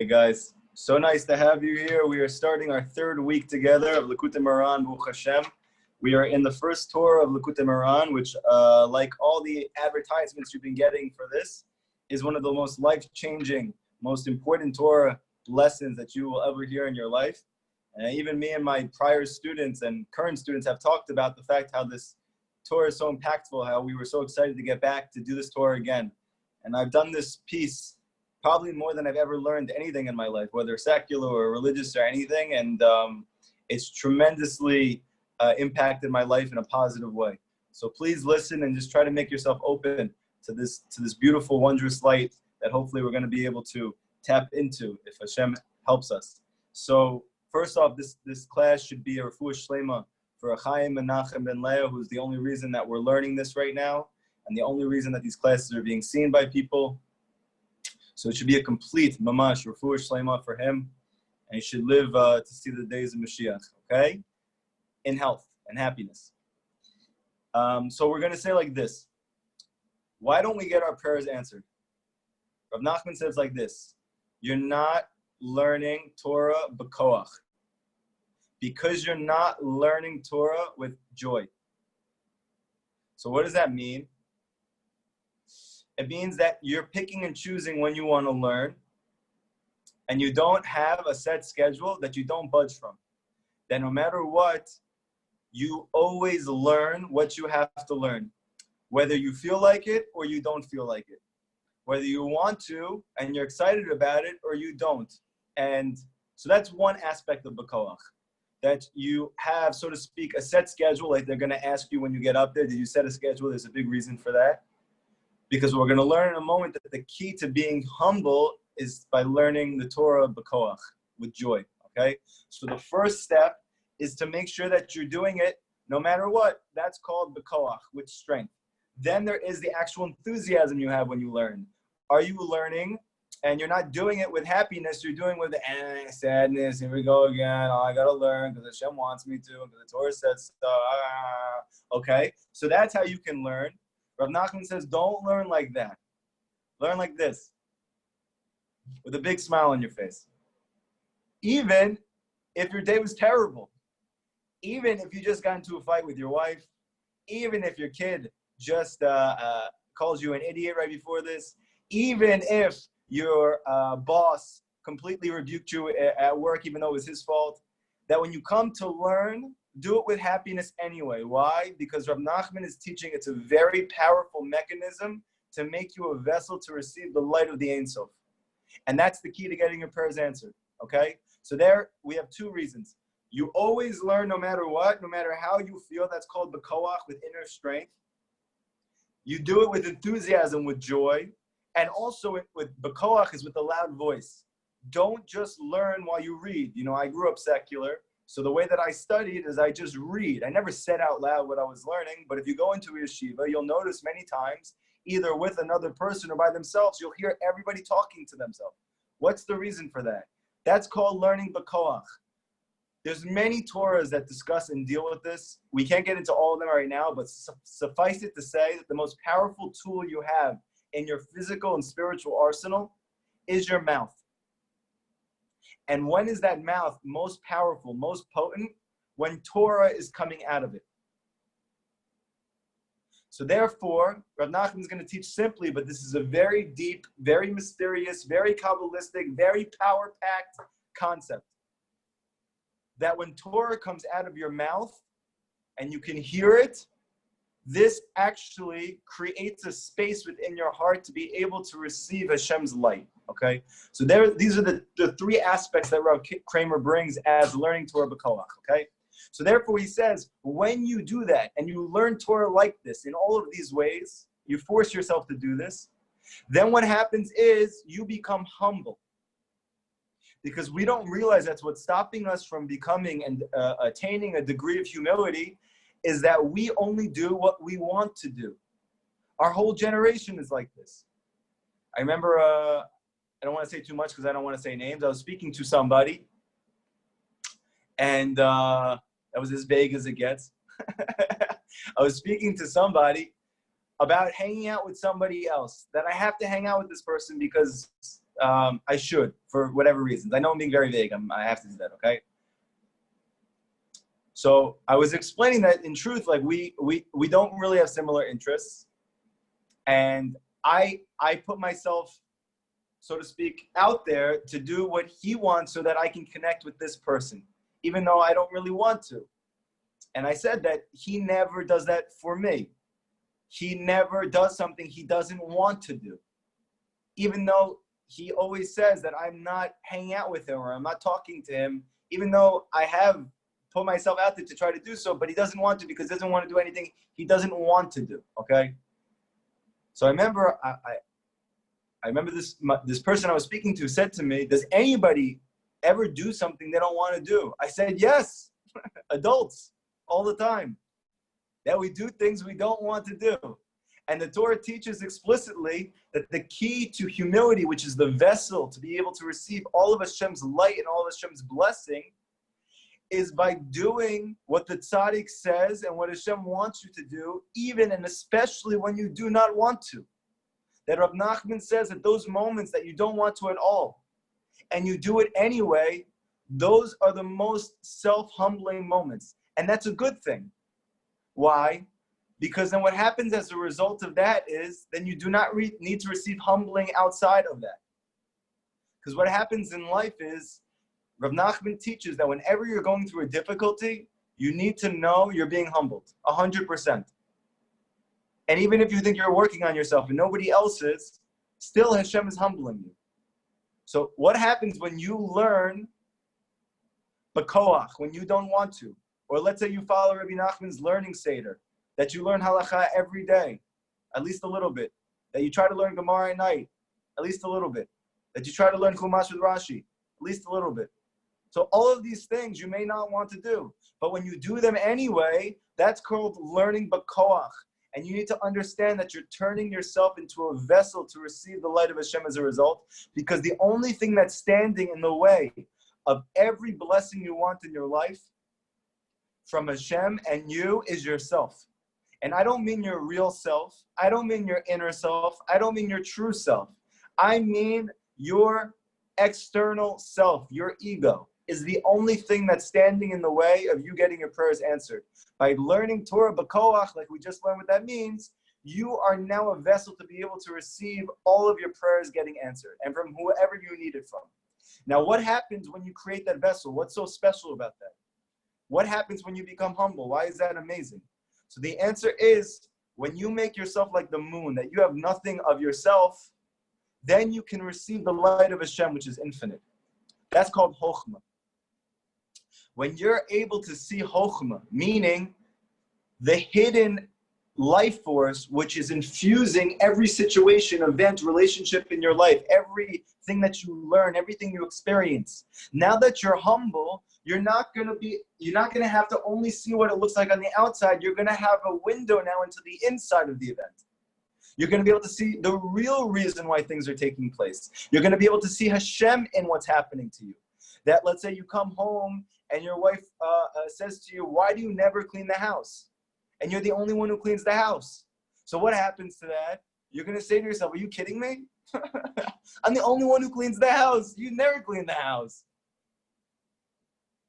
Hey guys, so nice to have you here. We are starting our third week together of Likutey Moharan, Baruch Hashem. We are in the first Torah of Likutey Moharan, which, like all the advertisements you've been getting for this, is one of the most life-changing, most important Torah lessons that you will ever hear in your life. And even me and my prior students and current students have talked about the fact how this Torah is so impactful, how we were so excited to get back to do this Torah again. And I've done this piece probably more than I've ever learned anything in my life, whether secular or religious or anything. And it's tremendously impacted my life in a positive way. So please listen and just try to make yourself open to this beautiful, wondrous light that hopefully we're going to be able to tap into if Hashem helps us. So first off, this class should be a refuah shlema for Chaim Menachem ben Leah, who's the only reason that we're learning this right now, and the only reason that these classes are being seen by people. So it should be a complete mamash refuah shlema for him, and he should live to see the days of Mashiach, okay? In health and happiness. So we're going to say like this. Why don't we get our prayers answered? Rav Nachman says like this. You're not learning Torah b'koach. Because you're not learning Torah with joy. So what does that mean? It means that you're picking and choosing when you want to learn, and you don't have a set schedule that you don't budge from. That no matter what, you always learn what you have to learn, whether you feel like it or you don't feel like it, whether you want to and you're excited about it or you don't. And so that's one aspect of B'koach, that you have, so to speak, a set schedule. Like they're going to ask you when you get up there, did you set a schedule? There's a big reason for that. Because we're going to learn in a moment that the key to being humble is by learning the Torah b'koach, with joy, okay? So the first step is to make sure that you're doing it no matter what. That's called b'koach, with strength. Then there is the actual enthusiasm you have when you learn. Are you learning and you're not doing it with happiness, you're doing it with sadness, here we go again, oh, I got to learn because Hashem wants me to, because the Torah says so, okay? So that's how you can learn. Rav Nachman says, don't learn like that. Learn like this, with a big smile on your face. Even if your day was terrible, even if you just got into a fight with your wife, even if your kid just calls you an idiot right before this, even if your boss completely rebuked you at work, even though it was his fault, that when you come to learn, do it with happiness anyway. Why? Because Rav Nachman is teaching it's a very powerful mechanism to make you a vessel to receive the light of the Ein Sof. And that's the key to getting your prayers answered, okay? So there we have two reasons. You always learn no matter what, no matter how you feel. That's called b'koach, with inner strength. You do it with enthusiasm, with joy. And also with b'koach is with a loud voice. Don't just learn while you read. You know, I grew up secular. So the way that I studied is I just read. I never said out loud what I was learning, but if you go into a yeshiva, you'll notice many times, either with another person or by themselves, you'll hear everybody talking to themselves. What's the reason for that? That's called learning b'koach. There's many Torahs that discuss and deal with this. We can't get into all of them right now, but suffice it to say that the most powerful tool you have in your physical and spiritual arsenal is your mouth. And when is that mouth most powerful, most potent? When Torah is coming out of it. So therefore, Rav Nachman is going to teach simply, but this is a very deep, very mysterious, very Kabbalistic, very power-packed concept. That when Torah comes out of your mouth and you can hear it, this actually creates a space within your heart to be able to receive Hashem's light, okay? So these are the three aspects that Rav Kramer brings as learning Torah b'koach, okay? So therefore he says, when you do that and you learn Torah like this, in all of these ways, you force yourself to do this, then what happens is you become humble. Because we don't realize that's what's stopping us from becoming and attaining a degree of humility, is that we only do what we want to do. Our whole generation is like this. I remember, I don't want to say too much because I don't want to say names. I was speaking to somebody, and that was as vague as it gets. I was speaking to somebody about hanging out with somebody else, that I have to hang out with this person because I should, for whatever reasons. I know I'm being very vague. I have to do that, okay? So I was explaining that in truth, like we don't really have similar interests. And I put myself, so to speak, out there to do what he wants so that I can connect with this person, even though I don't really want to. And I said that he never does that for me. He never does something he doesn't want to do, even though he always says that I'm not hanging out with him or I'm not talking to him, even though I have put myself out there to try to do so, but he doesn't want to because he doesn't want to do anything he doesn't want to do, okay? So I remember I remember this person I was speaking to said to me, does anybody ever do something they don't want to do? I said, yes, adults, all the time. That we do things we don't want to do. And the Torah teaches explicitly that the key to humility, which is the vessel to be able to receive all of Hashem's light and all of Hashem's blessing, is by doing what the tzaddik says and what Hashem wants you to do, even and especially when you do not want to. That Rav Nachman says that those moments that you don't want to at all, and you do it anyway, those are the most self-humbling moments. And that's a good thing. Why? Because then what happens as a result of that is, then you do not need to receive humbling outside of that. Because what happens in life is, Rav Nachman teaches that whenever you're going through a difficulty, you need to know you're being humbled, 100%. And even if you think you're working on yourself and nobody else is, still Hashem is humbling you. So what happens when you learn b'koach, when you don't want to? Or let's say you follow Rabbi Nachman's learning seder, that you learn halacha every day, at least a little bit. That you try to learn Gemara at night, at least a little bit. That you try to learn Chumash with Rashi, at least a little bit. So all of these things you may not want to do. But when you do them anyway, that's called learning b'koach. And you need to understand that you're turning yourself into a vessel to receive the light of Hashem as a result. Because the only thing that's standing in the way of every blessing you want in your life from Hashem and you is yourself. And I don't mean your real self. I don't mean your inner self. I don't mean your true self. I mean your external self, your ego, is the only thing that's standing in the way of you getting your prayers answered. By learning Torah b'koach, like we just learned what that means, you are now a vessel to be able to receive all of your prayers getting answered, and from whoever you need it from. Now, what happens when you create that vessel? What's so special about that? What happens when you become humble? Why is that amazing? So the answer is, when you make yourself like the moon, that you have nothing of yourself, then you can receive the light of Hashem, which is infinite. That's called Chokhmah. When you're able to see Chokhmah, meaning the hidden life force which is infusing every situation, event, relationship in your life, everything that you learn, everything you experience. Now that you're humble, you're not going to have to only see what it looks like on the outside. You're going to have a window now into the inside of the event. You're going to be able to see the real reason why things are taking place. You're going to be able to see Hashem in what's happening to you. That, let's say you come home and your wife says to you, why do you never clean the house? And you're the only one who cleans the house. So what happens to that? You're going to say to yourself, are you kidding me? I'm the only one who cleans the house. You never clean the house.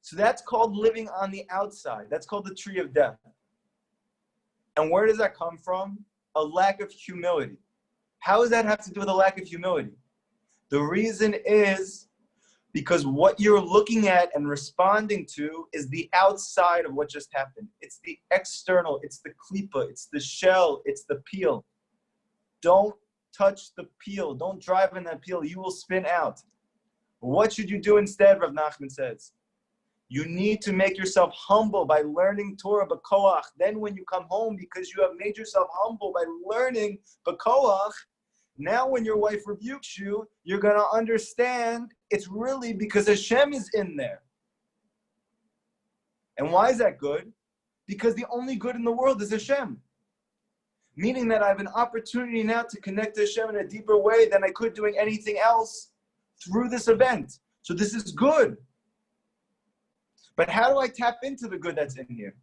So that's called living on the outside. That's called the tree of death. And where does that come from? A lack of humility. How does that have to do with a lack of humility? The reason is because what you're looking at and responding to is the outside of what just happened. It's the external, it's the klipa, it's the shell, it's the peel. Don't touch the peel. Don't drive in that peel. You will spin out. What should you do instead, Rav Nachman says? You need to make yourself humble by learning Torah b'koach. Then when you come home, because you have made yourself humble by learning b'koach, now when your wife rebukes you, you're going to understand it's really because Hashem is in there. And why is that good? Because the only good in the world is Hashem. Meaning that I have an opportunity now to connect to Hashem in a deeper way than I could doing anything else through this event. So this is good. But how do I tap into the good that's in here?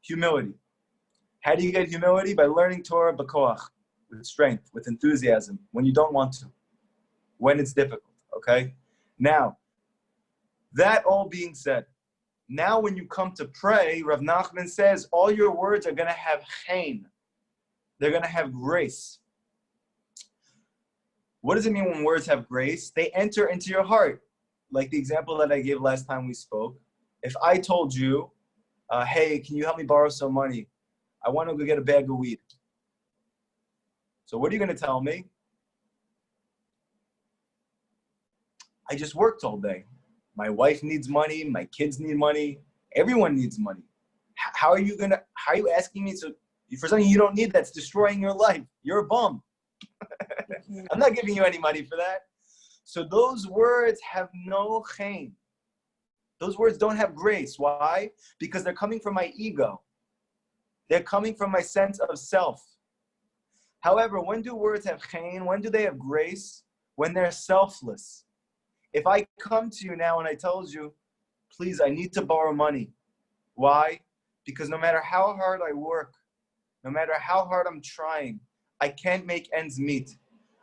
Humility. How do you get humility? By learning Torah b'koach, with strength, with enthusiasm, when you don't want to. when it's difficult, okay? Now, that all being said, now when you come to pray, Rav Nachman says all your words are going to have chen. They're going to have grace. What does it mean when words have grace? They enter into your heart. Like the example that I gave last time we spoke. If I told you, hey, can you help me borrow some money? I want to go get a bag of weed. So what are you going to tell me? I just worked all day. My wife needs money. My kids need money. Everyone needs money. How are you asking me for something you don't need that's destroying your life? You're a bum. I'm not giving you any money for that. So those words have no chen. Those words don't have grace. Why? Because they're coming from my ego. They're coming from my sense of self. However, when do words have chen? When do they have grace? When they're selfless. If I come to you now and I told you, please, I need to borrow money. Why? Because no matter how hard I work, no matter how hard I'm trying, I can't make ends meet.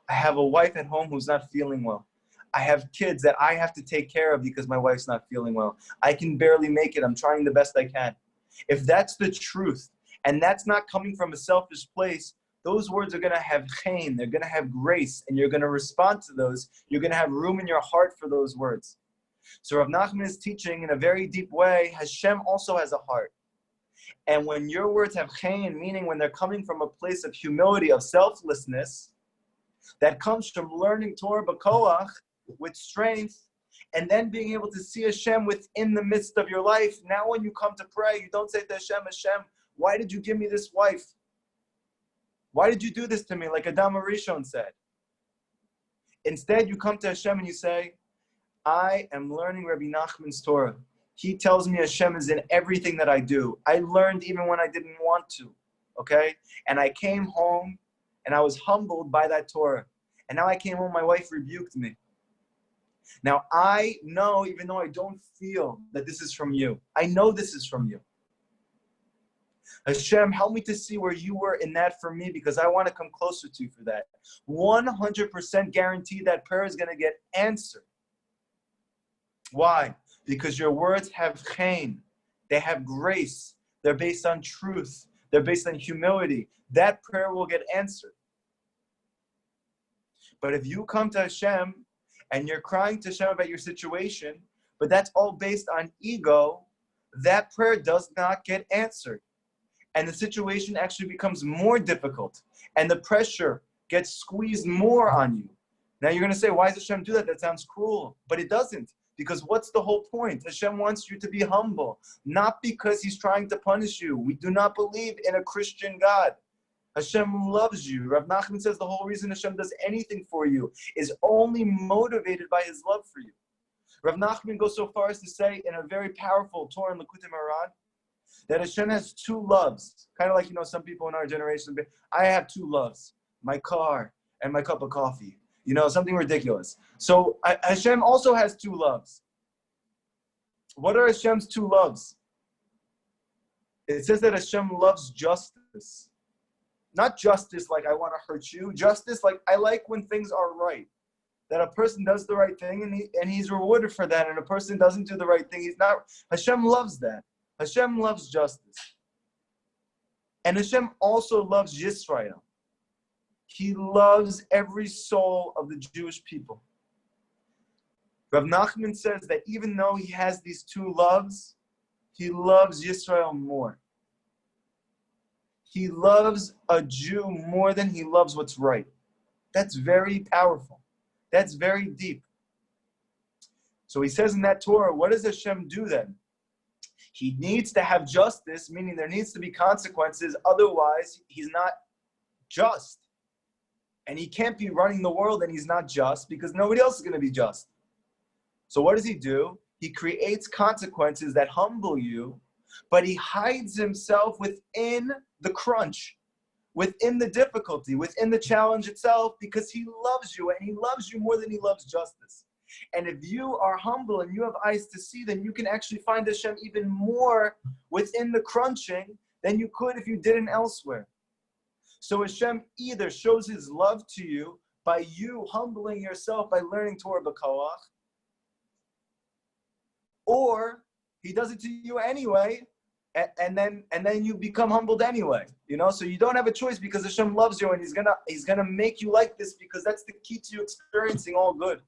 I have a wife at home who's not feeling well. I have kids that I have to take care of because my wife's not feeling well. I can barely make it. I'm trying the best I can. If that's the truth, and that's not coming from a selfish place, those words are going to have chen, they're going to have grace, and you're going to respond to those. You're going to have room in your heart for those words. So Rav Nachman is teaching in a very deep way, Hashem also has a heart. And when your words have chen, meaning when they're coming from a place of humility, of selflessness, that comes from learning Torah b'koach, with strength, and then being able to see Hashem within the midst of your life. Now when you come to pray, you don't say to Hashem, Hashem, why did you give me this wife? Why did you do this to me, like Adam Arishon said? Instead, you come to Hashem and you say, I am learning Rabbi Nachman's Torah. He tells me Hashem is in everything that I do. I learned even when I didn't want to, okay? And I came home and I was humbled by that Torah. And now I came home, my wife rebuked me. Now I know, even though I don't feel that this is from you, I know this is from you. Hashem, help me to see where you were in that for me, because I want to come closer to you for that. 100% guarantee that prayer is going to get answered. Why? Because your words have chen. They have grace. They're based on truth. They're based on humility. That prayer will get answered. But if you come to Hashem and you're crying to Hashem about your situation, but that's all based on ego, that prayer does not get answered. And the situation actually becomes more difficult. And the pressure gets squeezed more on you. Now you're going to say, why does Hashem do that? That sounds cruel. But it doesn't. Because what's the whole point? Hashem wants you to be humble. Not because he's trying to punish you. We do not believe in a Christian God. Hashem loves you. Rav Nachman says the whole reason Hashem does anything for you is only motivated by his love for you. Rav Nachman goes so far as to say in a very powerful Torah in Likutey Moharan that Hashem has two loves. Kind of like, some people in our generation, I have two loves, my car and my cup of coffee. Something ridiculous. So Hashem also has two loves. What are Hashem's two loves? It says that Hashem loves justice. Not justice like I want to hurt you. Justice like I like when things are right. That a person does the right thing and he's rewarded for that. And a person doesn't do the right thing, he's not. Hashem loves that. Hashem loves justice. And Hashem also loves Yisrael. He loves every soul of the Jewish people. Rav Nachman says that even though he has these two loves, he loves Yisrael more. He loves a Jew more than he loves what's right. That's very powerful. That's very deep. So he says in that Torah, what does Hashem do then? He needs to have justice, meaning there needs to be consequences. Otherwise, he's not just. And he can't be running the world and he's not just because nobody else is going to be just. So what does he do? He creates consequences that humble you, but he hides himself within the crunch, within the difficulty, within the challenge itself, because he loves you and he loves you more than he loves justice. And if you are humble and you have eyes to see, then you can actually find Hashem even more within the crunching than you could if you didn't elsewhere. So Hashem either shows his love to you by you humbling yourself by learning Torah b'koach, or he does it to you anyway, and then you become humbled anyway. So you don't have a choice because Hashem loves you, and He's gonna make you like this because that's the key to you experiencing all good.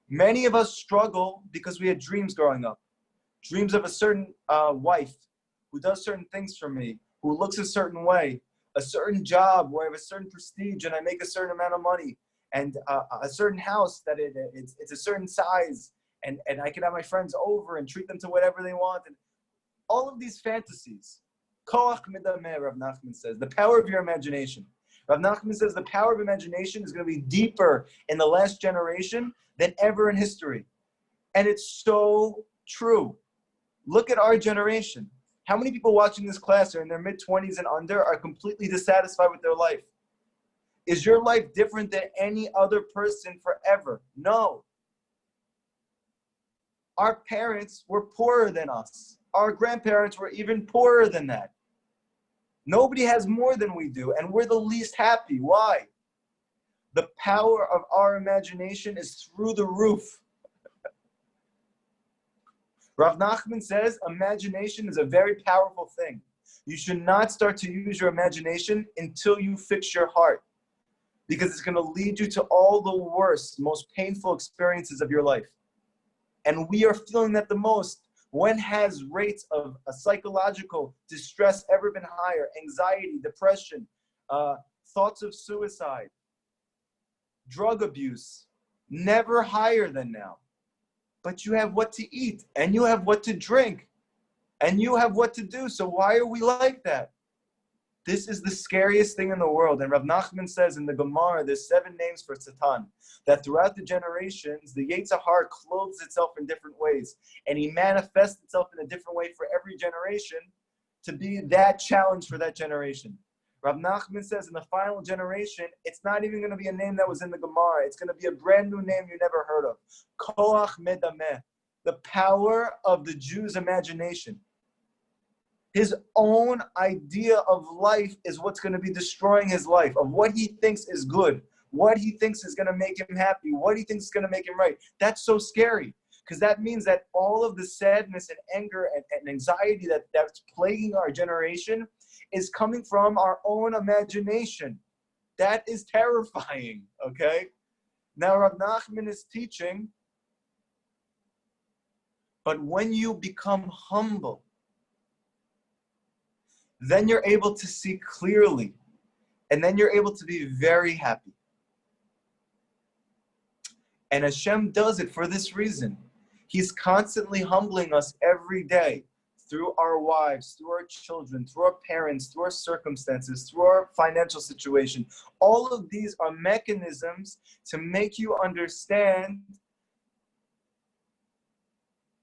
Many of us struggle because we had dreams growing up, dreams of a certain wife who does certain things for me, who looks a certain way, a certain job where I have a certain prestige and I make a certain amount of money, and a certain house that it's a certain size, and I can have my friends over and treat them to whatever they want. And all of these fantasies. Koach midameh, Rav Nachman says, the power of your imagination. Rav Nachman says the power of imagination is going to be deeper in the last generation than ever in history. And it's so true. Look at our generation. How many people watching this class are in their mid-20s and under are completely dissatisfied with their life? Is your life different than any other person forever? No. Our parents were poorer than us. Our grandparents were even poorer than that. Nobody has more than we do, and we're the least happy. Why? The power of our imagination is through the roof. Rav Nachman says imagination is a very powerful thing. You should not start to use your imagination until you fix your heart, because it's going to lead you to all the worst, most painful experiences of your life. And we are feeling that the most. When has rates of psychological distress ever been higher? Anxiety, depression, thoughts of suicide, drug abuse, never higher than now. But you have what to eat, and you have what to drink, and you have what to do. So why are we like that? This is the scariest thing in the world. And Rav Nachman says in the Gemara, there's 7 names for Satan, that throughout the generations, the Yetzer Hara clothes itself in different ways. And he manifests itself in a different way for every generation to be that challenge for that generation. Rav Nachman says in the final generation, it's not even going to be a name that was in the Gemara. It's going to be a brand new name you never heard of. Koach medameh, the power of the Jew's imagination. His own idea of life is what's going to be destroying his life, of what he thinks is good, what he thinks is going to make him happy, what he thinks is going to make him right. That's so scary, because that means that all of the sadness and anger and anxiety that's plaguing our generation is coming from our own imagination. That is terrifying, okay? Now, Rav Nachman is teaching, but when you become humble, then you're able to see clearly, and then you're able to be very happy. And Hashem does it for this reason. He's constantly humbling us every day through our wives, through our children, through our parents, through our circumstances, through our financial situation. All of these are mechanisms to make you understand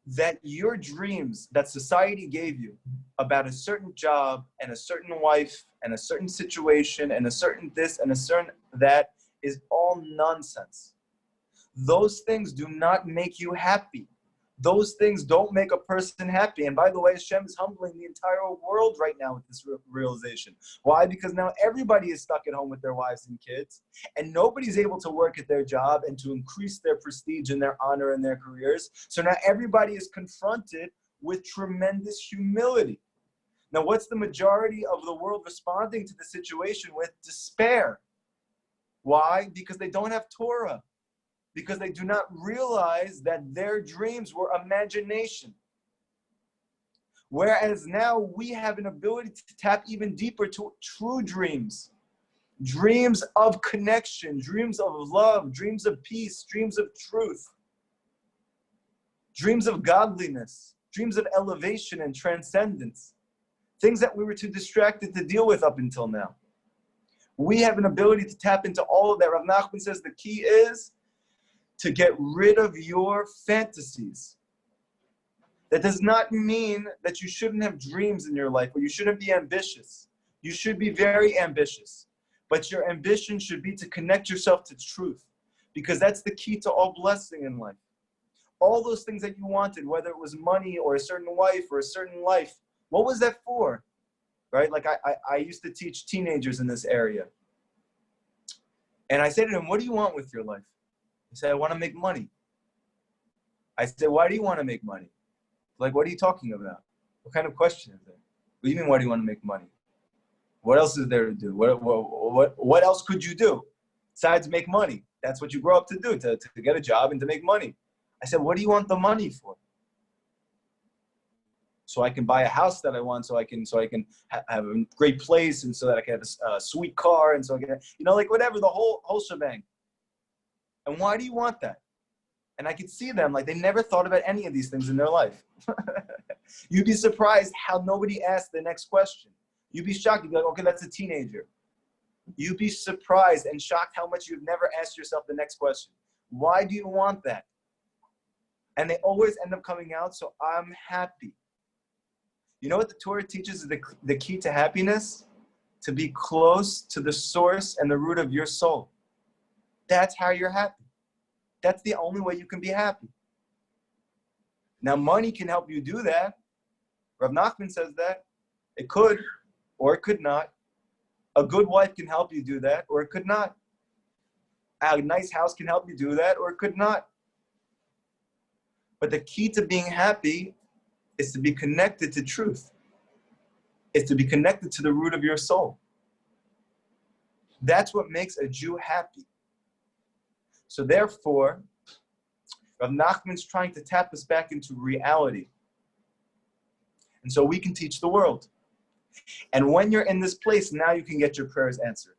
that your dreams that society gave you about a certain job and a certain wife and a certain situation and a certain this and a certain that is all nonsense. Those things do not make you happy. Those things don't make a person happy. And by the way, Hashem is humbling the entire world right now with this realization. Why? Because now everybody is stuck at home with their wives and kids, and nobody's able to work at their job and to increase their prestige and their honor in their careers. So now everybody is confronted with tremendous humility. Now, what's the majority of the world responding to the situation with? Despair. Why? Because they don't have Torah. Because they do not realize that their dreams were imagination. Whereas now we have an ability to tap even deeper to true dreams. Dreams of connection, dreams of love, dreams of peace, dreams of truth. Dreams of godliness, dreams of elevation and transcendence. Things that we were too distracted to deal with up until now. We have an ability to tap into all of that. Rav Nachman says the key is to get rid of your fantasies. That does not mean that you shouldn't have dreams in your life or you shouldn't be ambitious. You should be very ambitious. But your ambition should be to connect yourself to truth, because that's the key to all blessing in life. All those things that you wanted, whether it was money or a certain wife or a certain life, what was that for? Right? Like I used to teach teenagers in this area. And I said to him, what do you want with your life? He said, I want to make money. I said, why do you want to make money? Like, what are you talking about? What kind of question is that? What do you mean, why do you want to make money? What else is there to do? What else could you do besides make money? That's what you grow up to do, to get a job and to make money. I said, what do you want the money for? So I can buy a house that I want, so I can have a great place, and so that I can have a sweet car, and so I can, like whatever, the whole shebang. And why do you want that? And I could see them, like they never thought about any of these things in their life. You'd be surprised how nobody asked the next question. You'd be shocked. You'd be like, okay, that's a teenager. You'd be surprised and shocked how much you've never asked yourself the next question. Why do you want that? And they always end up coming out, so I'm happy. You know what the Torah teaches is the key to happiness? To be close to the source and the root of your soul. That's how you're happy. That's the only way you can be happy. Now, money can help you do that. Rav Nachman says that. It could, or it could not. A good wife can help you do that, or it could not. A nice house can help you do that, or it could not. But the key to being happy is to be connected to truth. It's to be connected to the root of your soul. That's what makes a Jew happy. So therefore, Rav Nachman's trying to tap us back into reality. And so we can teach the world. And when you're in this place, now you can get your prayers answered.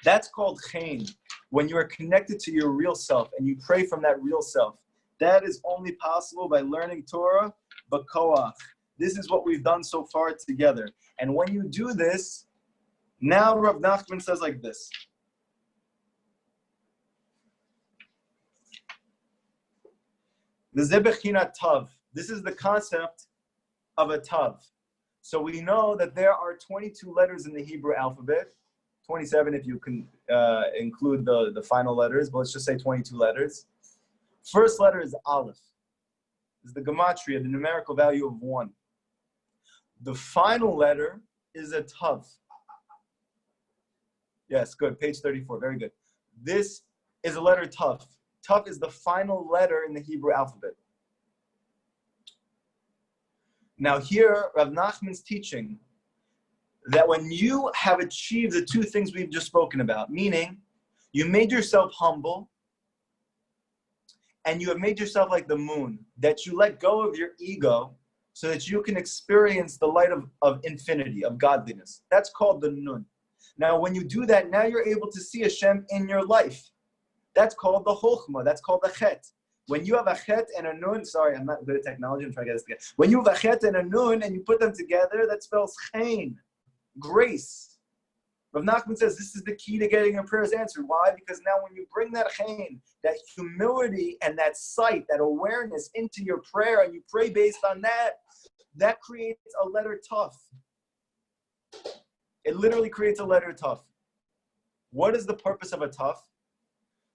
That's called chen. When you are connected to your real self and you pray from that real self. That is only possible by learning Torah, b'koach. This is what we've done so far together. And when you do this, now Rav Nachman says like this. This is the concept of a tav. So we know that there are 22 letters in the Hebrew alphabet, 27 if you can include the final letters, but let's just say 22 letters. First letter is Aleph. Is the gematria, the numerical value of 1. The final letter is a tav. Yes, good. Page 34. Very good. This is a letter tav. Tav is the final letter in the Hebrew alphabet. Now here, Rav Nachman's teaching that when you have achieved the two things we've just spoken about, meaning you made yourself humble and you have made yourself like the moon, that you let go of your ego so that you can experience the light of infinity, of godliness. That's called the nun. Now, when you do that, now you're able to see Hashem in your life. That's called the chokhmah. That's called the chet. When you have a chet and a nun, sorry, I'm not good at technology, I'm trying to get this together. When you have a chet and a nun and you put them together, that spells chen, grace. Rav Nachman says this is the key to getting your prayers answered. Why? Because now when you bring that chen, that humility and that sight, that awareness into your prayer, and you pray based on that, that creates a letter tough. It literally creates a letter tough. What is the purpose of a tough?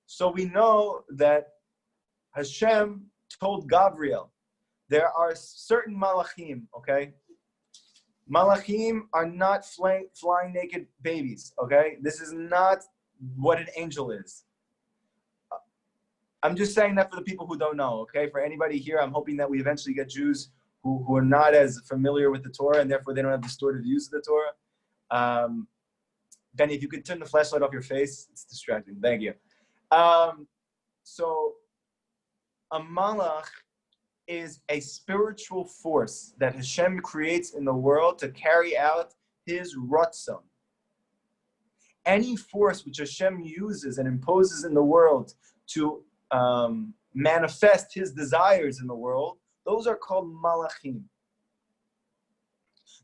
So we know that Hashem told Gabriel, there are certain malachim, okay? Malachim are not flying naked babies, okay? This is not what an angel is. I'm just saying that for the people who don't know, okay? For anybody here, I'm hoping that we eventually get Jews who are not as familiar with the Torah, and therefore they don't have distorted views of the Torah. Benny, if you could turn the flashlight off your face, it's distracting. Thank you. So a malach is a spiritual force that Hashem creates in the world to carry out his ratzon. Any force which Hashem uses and imposes in the world to manifest his desires in the world, those are called malachim.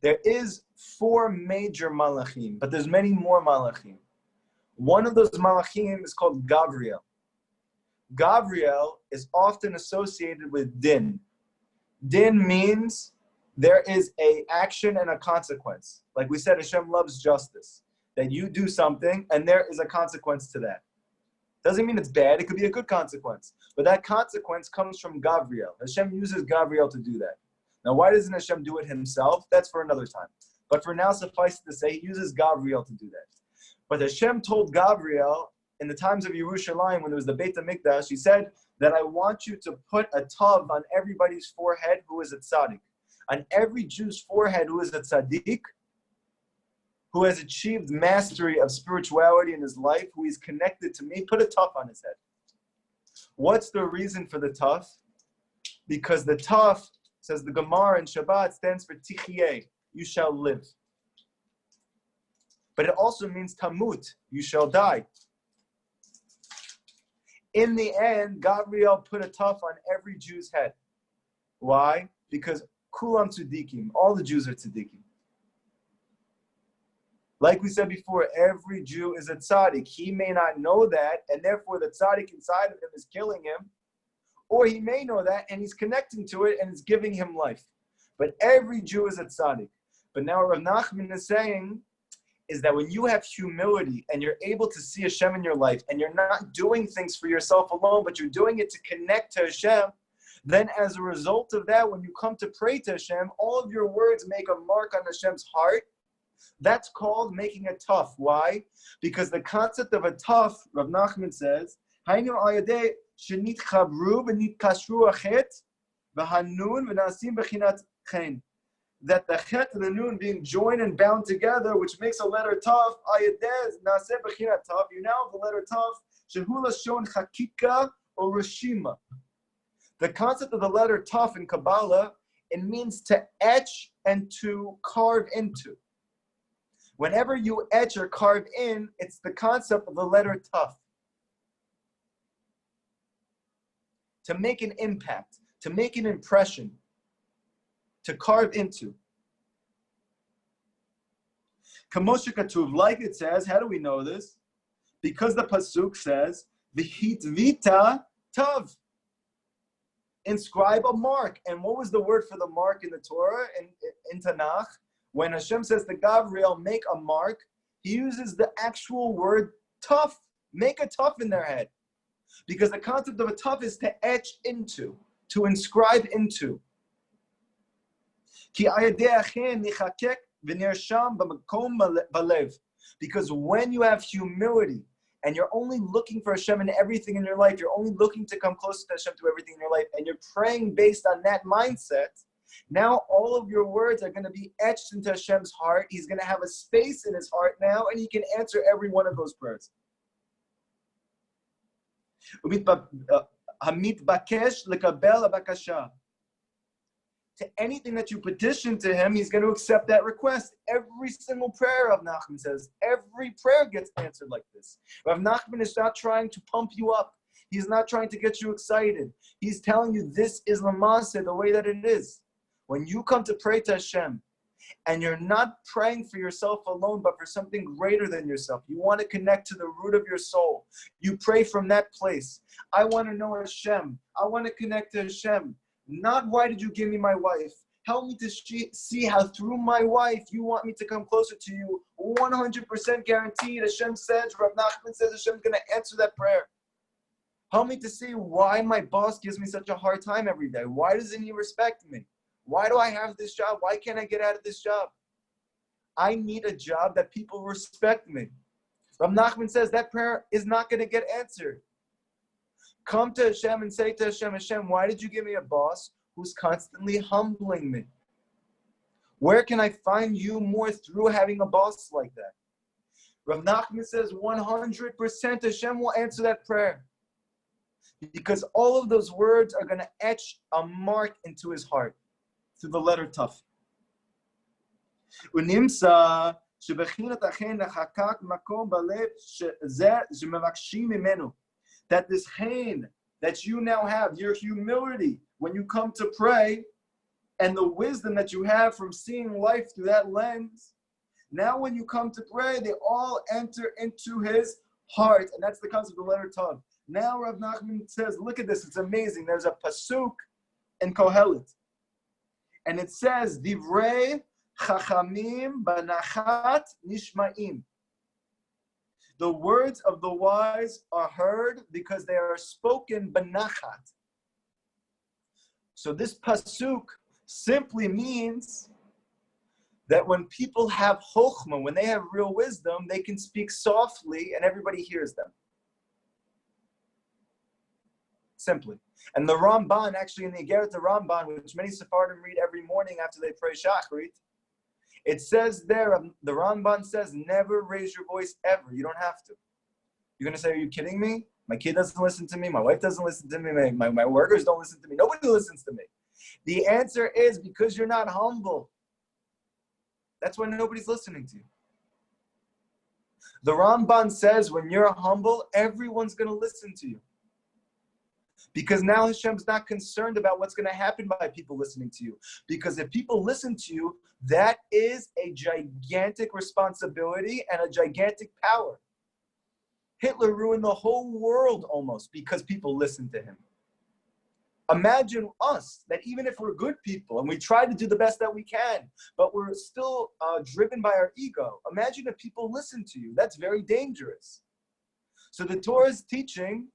There is 4 major malachim, but there's many more malachim. One of those malachim is called Gabriel. Gabriel is often associated with din. Din means there is an action and a consequence. Like we said, Hashem loves justice. That you do something and there is a consequence to that. Doesn't mean it's bad, it could be a good consequence. But that consequence comes from Gabriel. Hashem uses Gabriel to do that. Now, why doesn't Hashem do it himself? That's for another time. But for now, suffice it to say, he uses Gabriel to do that. But Hashem told Gabriel in the times of Yerushalayim, when there was the Beit HaMikdash, he said that I want you to put a tav on everybody's forehead who is a tzaddik. On every Jew's forehead who is a tzaddik, who has achieved mastery of spirituality in his life, who is connected to me, put a tav on his head. What's the reason for the tav? Because the tav, says the Gemara in Shabbat, stands for tichye, you shall live. But it also means tamut, you shall die. In the end, Gabriel put a tav on every Jew's head. Why? Because kulam tzadikim, all the Jews are tzadikim. Like we said before, every Jew is a tzaddik. He may not know that, and therefore the tzaddik inside of him is killing him. Or he may know that, and he's connecting to it, and it's giving him life. But every Jew is a tzaddik. But now Rav Nachman is saying, is that when you have humility, and you're able to see Hashem in your life, and you're not doing things for yourself alone, but you're doing it to connect to Hashem, then as a result of that, when you come to pray to Hashem, all of your words make a mark on Hashem's heart. That's called making a tuf. Why? Because the concept of a tuf, Rav Nachman says, that the chet and the nun being joined and bound together, which makes a letter tuf, you now have the letter tuf, shehula chakika or rishima. The concept of the letter tuf in Kabbalah, it means to etch and to carve into. Whenever you etch or carve in, it's the concept of the letter tuf. To make an impact, to make an impression, to carve into. Kamosha Katuv, like it says, how do we know this? Because the Pasuk says, V'hitvita tav. Inscribe a mark. And what was the word for the mark in the Torah, in Tanakh? When Hashem says to Gabriel, make a mark, he uses the actual word tuf. Make a tuf in their head. Because the concept of a tuf is to etch into, to inscribe into. Because when you have humility, and you're only looking for Hashem in everything in your life, you're only looking to come closer to Hashem to everything in your life, and you're praying based on that mindset, now all of your words are going to be etched into Hashem's heart. He's going to have a space in his heart now, and he can answer every one of those prayers. To anything that you petition to him, he's going to accept that request. Every single prayer, Rav Nachman says, every prayer gets answered like this. Rav Nachman is not trying to pump you up. He's not trying to get you excited. He's telling you this is Lamasa, the way that it is. When you come to pray to Hashem, and you're not praying for yourself alone, but for something greater than yourself, you want to connect to the root of your soul. You pray from that place. I want to know Hashem. I want to connect to Hashem. Not why did you give me my wife? Help me to see how through my wife you want me to come closer to you. 100% guaranteed. Hashem says, Rav Nachman says, Hashem's going to answer that prayer. Help me to see why my boss gives me such a hard time every day. Why doesn't he respect me? Why do I have this job? Why can't I get out of this job? I need a job that people respect me. Rav Nachman says that prayer is not going to get answered. Come to Hashem and say to Hashem, Hashem, why did you give me a boss who's constantly humbling me? Where can I find you more through having a boss like that? Rav Nachman says 100% Hashem will answer that prayer. Because all of those words are going to etch a mark into his heart through the letter tuf. That this chen that you now have, your humility, when you come to pray, and the wisdom that you have from seeing life through that lens, now when you come to pray, they all enter into his heart. And that's the concept of the letter tav. Now Rav Nachman says, look at this, it's amazing. There's a pasuk in Kohelet. And it says, Divrei chachamim banachat nishma'im. The words of the wise are heard because they are spoken banachat. So this pasuk simply means that when people have chokhmah, when they have real wisdom, they can speak softly and everybody hears them. Simply. And the Ramban, actually in the Igeret the Ramban, which many Sephardim read every morning after they pray Shachrit, it says there, the Ramban says, never raise your voice ever. You don't have to. You're going to say, are you kidding me? My kid doesn't listen to me. My wife doesn't listen to me. My workers don't listen to me. Nobody listens to me. The answer is because you're not humble. That's why nobody's listening to you. The Ramban says when you're humble, everyone's going to listen to you. Because now Hashem's not concerned about what's going to happen by people listening to you. Because if people listen to you, that is a gigantic responsibility and a gigantic power. Hitler ruined the whole world almost because people listened to him. Imagine us, that even if we're good people and we try to do the best that we can, but we're still driven by our ego. Imagine if people listen to you. That's very dangerous. So the Torah is teaching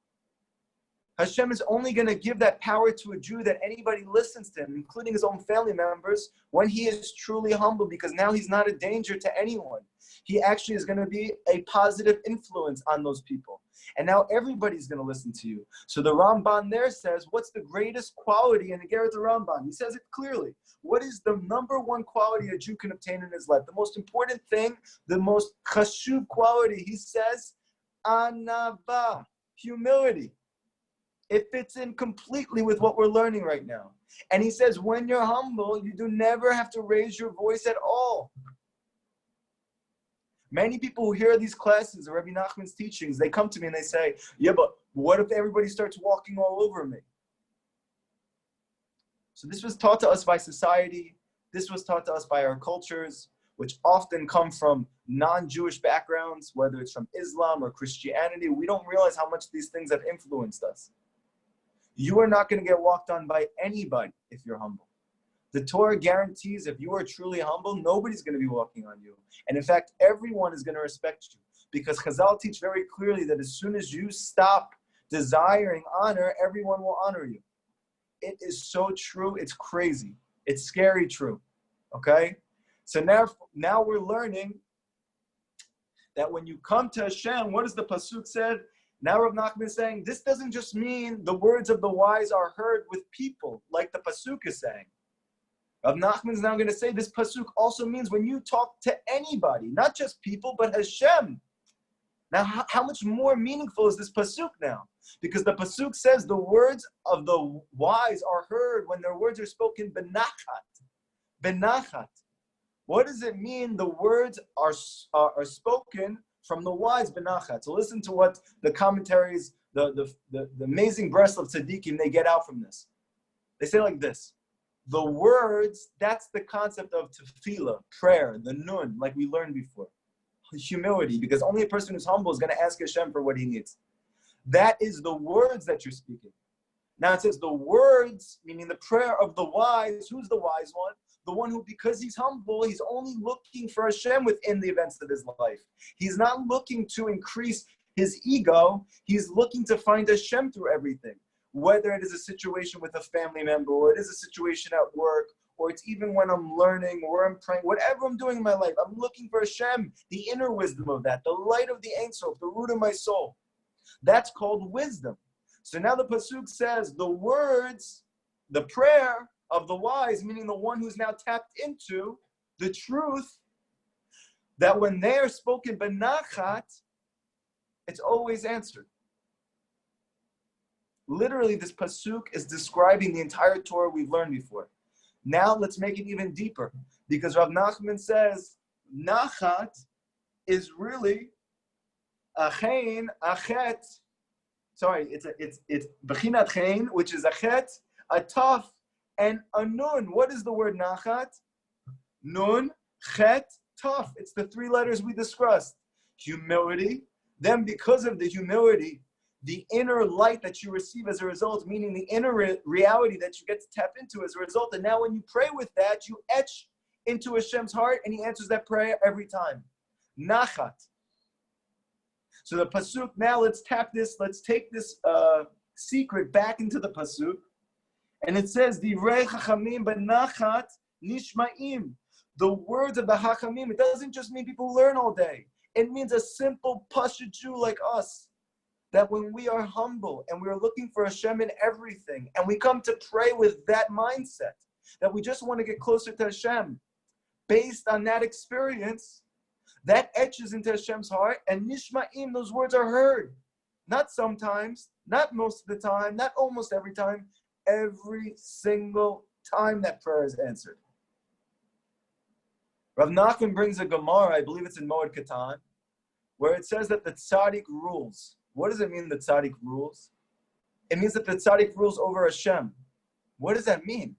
Hashem is only going to give that power to a Jew that anybody listens to him, including his own family members, when he is truly humble, because now he's not a danger to anyone. He actually is going to be a positive influence on those people. And now everybody's going to listen to you. So the Ramban there says, what's the greatest quality in the Igeret the Ramban? He says it clearly. What is the number one quality a Jew can obtain in his life? The most important thing, the most chashuv quality, he says, anava, humility. It fits in completely with what we're learning right now. And he says, when you're humble, you do never have to raise your voice at all. Many people who hear these classes of Rabbi Nachman's teachings, they come to me and they say, yeah, but what if everybody starts walking all over me? So this was taught to us by society. This was taught to us by our cultures, which often come from non-Jewish backgrounds, whether it's from Islam or Christianity. We don't realize how much these things have influenced us. You are not going to get walked on by anybody if you're humble. The Torah guarantees if you are truly humble, nobody's going to be walking on you. And in fact, everyone is going to respect you. Because Chazal teach very clearly that as soon as you stop desiring honor, everyone will honor you. It is so true, it's crazy. It's scary true. Okay? So now we're learning that when you come to Hashem, what does the Pasuk said? Now Rav Nachman is saying, this doesn't just mean the words of the wise are heard with people, like the Pasuk is saying. Rav Nachman is now going to say this Pasuk also means when you talk to anybody, not just people, but Hashem. Now, how much more meaningful is this Pasuk now? Because the Pasuk says the words of the wise are heard when their words are spoken benachat. Benachat. What does it mean the words are spoken from the wise benachat? So listen to what the commentaries, the amazing breast of tzaddikim, they get out from this. They say like this. The words, that's the concept of tefillah, prayer, the nun, like we learned before. Humility, because only a person who's humble is going to ask Hashem for what he needs. That is the words that you're speaking. Now it says the words, meaning the prayer of the wise. Who's the wise one? The one who, because he's humble, he's only looking for Hashem within the events of his life. He's not looking to increase his ego. He's looking to find Hashem through everything. Whether it is a situation with a family member, or it is a situation at work, or it's even when I'm learning, or I'm praying, whatever I'm doing in my life, I'm looking for Hashem, the inner wisdom of that, the light of the Ein Sof, the root of my soul. That's called wisdom. So now the Pasuk says the words, the prayer of the wise, meaning the one who's now tapped into the truth, that when they are spoken benachat, it's always answered. Literally, this Pasuk is describing the entire Torah we've learned before. Now let's make it even deeper, because Rav Nachman says nachat is really achein, achet. Sorry, it's bechinat chein, which is achet, a taf, and a nun. What is the word nachat? Nun, chet, taf. It's the three letters we discussed. Humility. Then because of the humility, the inner light that you receive as a result, meaning the inner reality that you get to tap into as a result. And now when you pray with that, you etch into Hashem's heart and he answers that prayer every time. Nachat. So the Pasuk, now let's take this secret back into the Pasuk. And it says, Divrei chachamim benachat nishma'im. The words of the Hachamim, it doesn't just mean people who learn all day. It means a simple Pashut Jew like us. That when we are humble and we are looking for Hashem in everything, and we come to pray with that mindset, that we just want to get closer to Hashem, based on that experience, that etches into Hashem's heart, and Nishma'im, those words are heard. Not sometimes, not most of the time, not almost every time, every single time that prayer is answered. Rav Nachman brings a Gemara, I believe it's in Moed Katan, where it says that the tzaddik rules. What does it mean, the tzaddik rules? It means that the tzaddik rules over Hashem. What does that mean?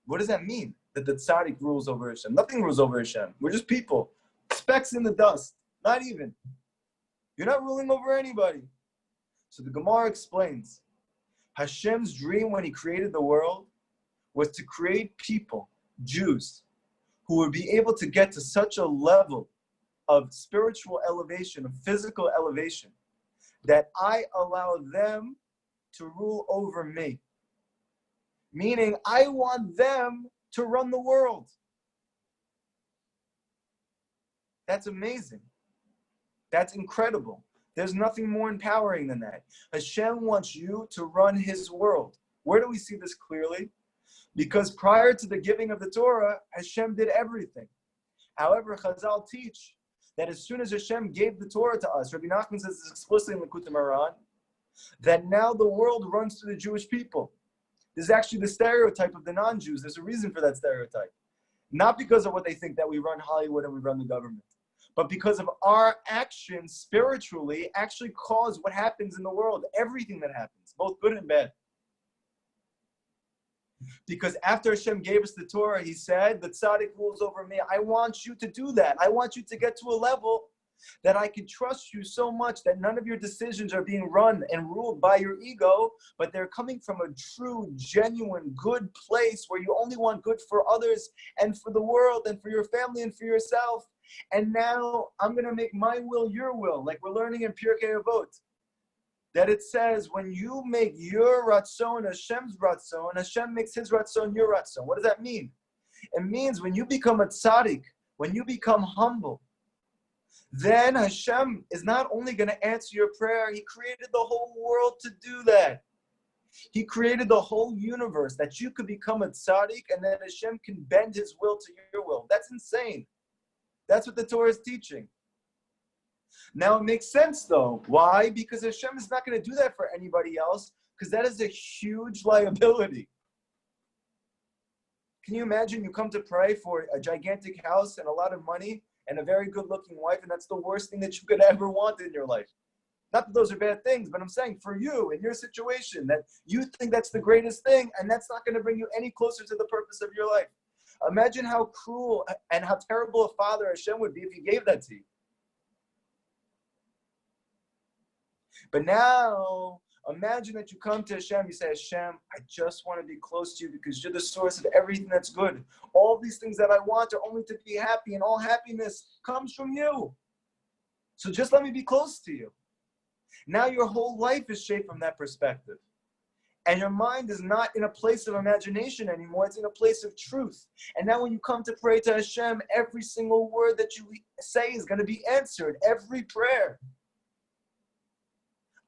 What does that mean, that the tzaddik rules over Hashem? Nothing rules over Hashem. We're just people. Specks in the dust. Not even. You're not ruling over anybody. So the Gemara explains, Hashem's dream when he created the world was to create people, Jews, who would be able to get to such a level of spiritual elevation, of physical elevation, that I allow them to rule over me. Meaning, I want them to run the world. That's amazing. That's incredible. There's nothing more empowering than that. Hashem wants you to run his world. Where do we see this clearly? Because prior to the giving of the Torah, Hashem did everything. However, Chazal teach that as soon as Hashem gave the Torah to us, Rabbi Nachman says this explicitly in Likutey Moharan, that now the world runs to the Jewish people. This is actually the stereotype of the non-Jews. There's a reason for that stereotype. Not because of what they think that we run Hollywood and we run the government, but because of our actions spiritually actually cause what happens in the world, everything that happens, both good and bad. Because after Hashem gave us the Torah, he said, the tzaddik rules over me. I want you to do that. I want you to get to a level that I can trust you so much that none of your decisions are being run and ruled by your ego, but they're coming from a true, genuine, good place where you only want good for others and for the world and for your family and for yourself. And now I'm going to make my will your will, like we're learning in Pirkei Avot. That it says, when you make your ratzon Hashem's ratzon, Hashem makes his ratzon your ratzon. What does that mean? It means when you become a tzaddik, when you become humble, then Hashem is not only going to answer your prayer, he created the whole world to do that. He created the whole universe that you could become a tzaddik and then Hashem can bend his will to your will. That's insane. That's what the Torah is teaching. Now it makes sense though. Why? Because Hashem is not going to do that for anybody else, because that is a huge liability. Can you imagine you come to pray for a gigantic house and a lot of money and a very good looking wife, and that's the worst thing that you could ever want in your life? Not that those are bad things, but I'm saying for you, in your situation, that you think that's the greatest thing, and that's not going to bring you any closer to the purpose of your life. Imagine how cruel and how terrible a father Hashem would be if he gave that to you. But now, imagine that you come to Hashem, you say, Hashem, I just want to be close to you because you're the source of everything that's good. All these things that I want are only to be happy, and all happiness comes from you. So just let me be close to you. Now your whole life is shaped from that perspective. And your mind is not in a place of imagination anymore, it's in a place of truth. And now when you come to pray to Hashem, every single word that you say is going to be answered, every prayer.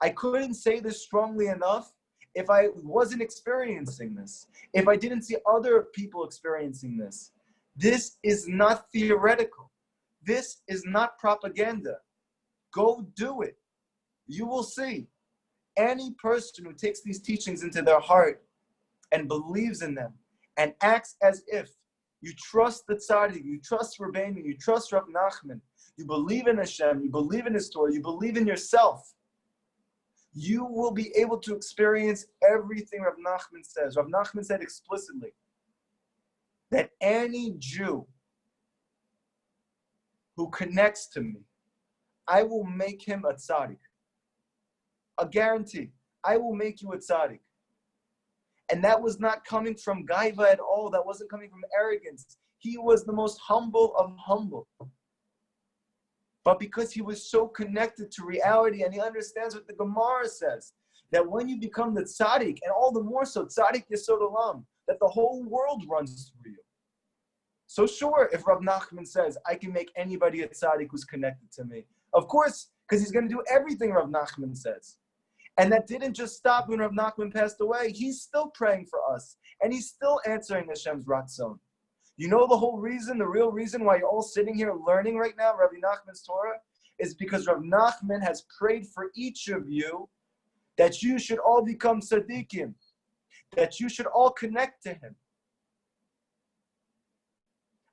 I couldn't say this strongly enough if I wasn't experiencing this, if I didn't see other people experiencing this. This is not theoretical. This is not propaganda. Go do it. You will see. Any person who takes these teachings into their heart and believes in them and acts as if you trust the tzaddik, you trust Rabbi, you trust Rav Nachman, you believe in Hashem, you believe in his Torah, you believe in yourself, you will be able to experience everything Rav Nachman says. Rav Nachman said explicitly that any Jew who connects to me, I will make him a tzaddik. A guarantee. I will make you a tzaddik. And that was not coming from gaiva at all. That wasn't coming from arrogance. He was the most humble of humble. But because he was so connected to reality, and he understands what the Gemara says, that when you become the tzaddik, and all the more so tzaddik yesod olam, that the whole world runs through you. So sure, if Rav Nachman says, I can make anybody a tzaddik who's connected to me. Of course, because he's going to do everything Rav Nachman says. And that didn't just stop when Rav Nachman passed away. He's still praying for us. And he's still answering Hashem's Ratzon. You know the whole reason, the real reason why you're all sitting here learning right now Rabbi Nachman's Torah is because Rav Nachman has prayed for each of you that you should all become tzaddikim, that you should all connect to him.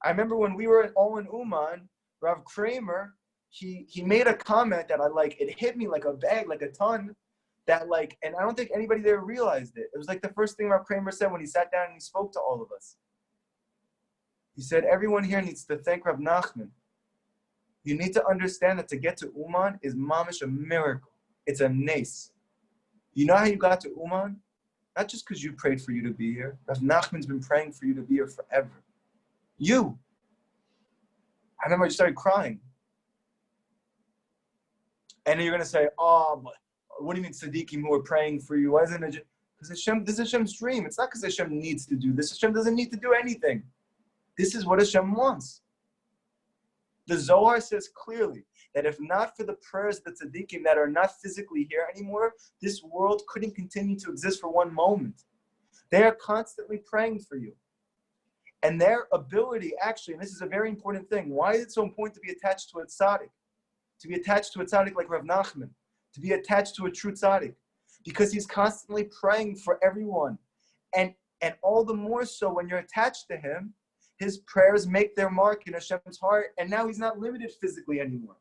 I remember when we were all in Uman, Rav Kramer, he made a comment that it hit me like a bag, like a ton, that and I don't think anybody there realized it. It was like the first thing Rav Kramer said when he sat down and he spoke to all of us. He said, everyone here needs to thank Rav Nachman. You need to understand that to get to Uman is mamish a miracle. It's a nace. You know how you got to Uman? Not just because you prayed for you to be here. Rav Nachman's been praying for you to be here forever. You. I remember I just started crying. And then you're going to say, oh, what do you mean tzaddikim who are praying for you? Why isn't it? Because Hashem, this is Hashem's dream. It's not because Hashem needs to do this. Hashem doesn't need to do anything. This is what Hashem wants. The Zohar says clearly that if not for the prayers of the tzaddikim that are not physically here anymore, this world couldn't continue to exist for one moment. They are constantly praying for you. And their ability, actually, and this is a very important thing, why is it so important to be attached to a tzaddik? To be attached to a tzaddik like Rav Nachman, to be attached to a true tzaddik, because he's constantly praying for everyone. And all the more so when you're attached to him, his prayers make their mark in Hashem's heart, and now he's not limited physically anymore.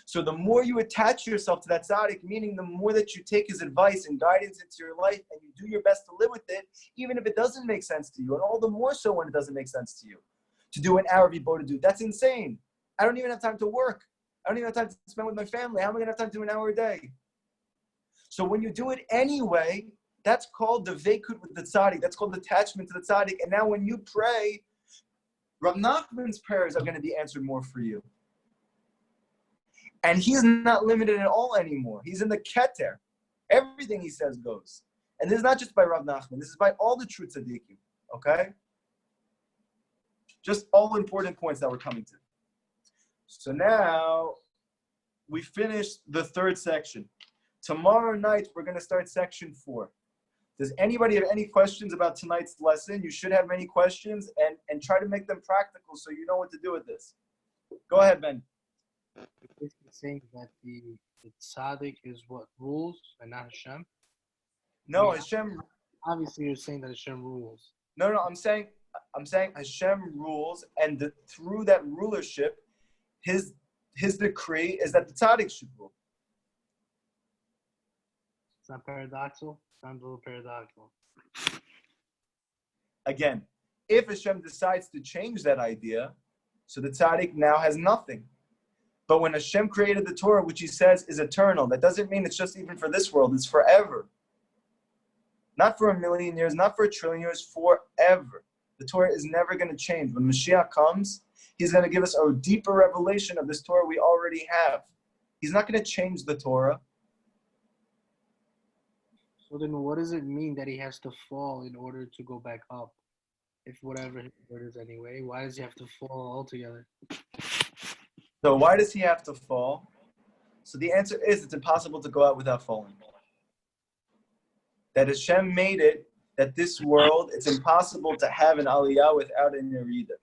So the more you attach yourself to that tzaddik, meaning the more that you take his advice and guidance into your life, and you do your best to live with it, even if it doesn't make sense to you, and all the more so when it doesn't make sense to you. To do an hour before to do, that's insane. I don't even have time to work. I don't even have time to spend with my family. How am I going to have time to do an hour a day? So when you do it anyway, that's called the veikut with the tzaddik. That's called attachment to the tzaddik. And now when you pray, Rav Nachman's prayers are going to be answered more for you. And he's not limited at all anymore. He's in the keter. Everything he says goes. And this is not just by Rav Nachman. This is by all the true tzaddikim. Okay? Just all important points that we're coming to. So now, we finished the third section. Tomorrow night, we're going to start section 4. Does anybody have any questions about tonight's lesson? You should have many questions and try to make them practical so you know what to do with this. Go ahead, Ben. You're basically saying that the tzaddik is what rules and not Hashem? No, Hashem. Obviously, you're saying that Hashem rules. No, I'm saying Hashem rules, and through that rulership, his decree is that the tzaddik should rule. It's not paradoxical? Sounds a little paradoxical. Again, if Hashem decides to change that idea, so the tzaddik now has nothing. But when Hashem created the Torah, which he says is eternal, that doesn't mean it's just even for this world, it's forever. Not for 1,000,000 years, not for 1,000,000,000 years, forever. The Torah is never going to change. When Mashiach comes, he's going to give us a deeper revelation of this Torah we already have. He's not going to change the Torah. So then what does it mean that he has to fall in order to go back up? If whatever his word is anyway, why does he have to fall altogether? So why does he have to fall? So the answer is it's impossible to go out without falling. That Hashem made it, that this world, it's impossible to have an aliyah without an yerida.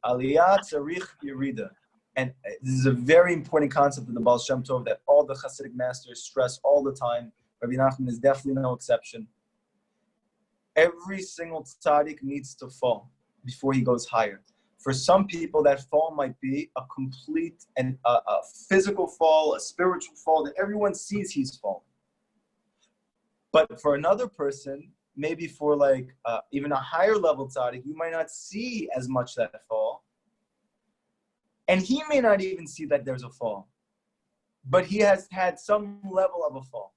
Aliyah tzarich yerida. And this is a very important concept of the Baal Shem Tov that all the Hasidic masters stress all the time. Rabbi Nachman is definitely no exception. Every single tzaddik needs to fall before he goes higher. For some people, that fall might be a complete and a physical fall, a spiritual fall that everyone sees he's falling. But for another person, maybe for even a higher level tzaddik, you might not see as much that fall. And he may not even see that there's a fall. But he has had some level of a fall.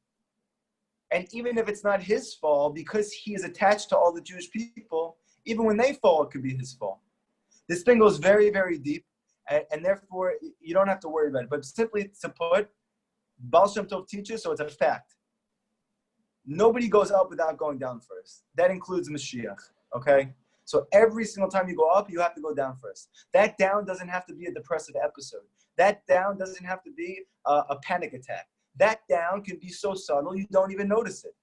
And even if it's not his fall, because he is attached to all the Jewish people, even when they fall, it could be his fall. This thing goes very, very deep, and therefore you don't have to worry about it. But simply to put, Baal Shem Tov teaches, so it's a fact. Nobody goes up without going down first. That includes Mashiach. Okay? So every single time you go up, you have to go down first. That down doesn't have to be a depressive episode. That down doesn't have to be a panic attack. That down can be so subtle you don't even notice it.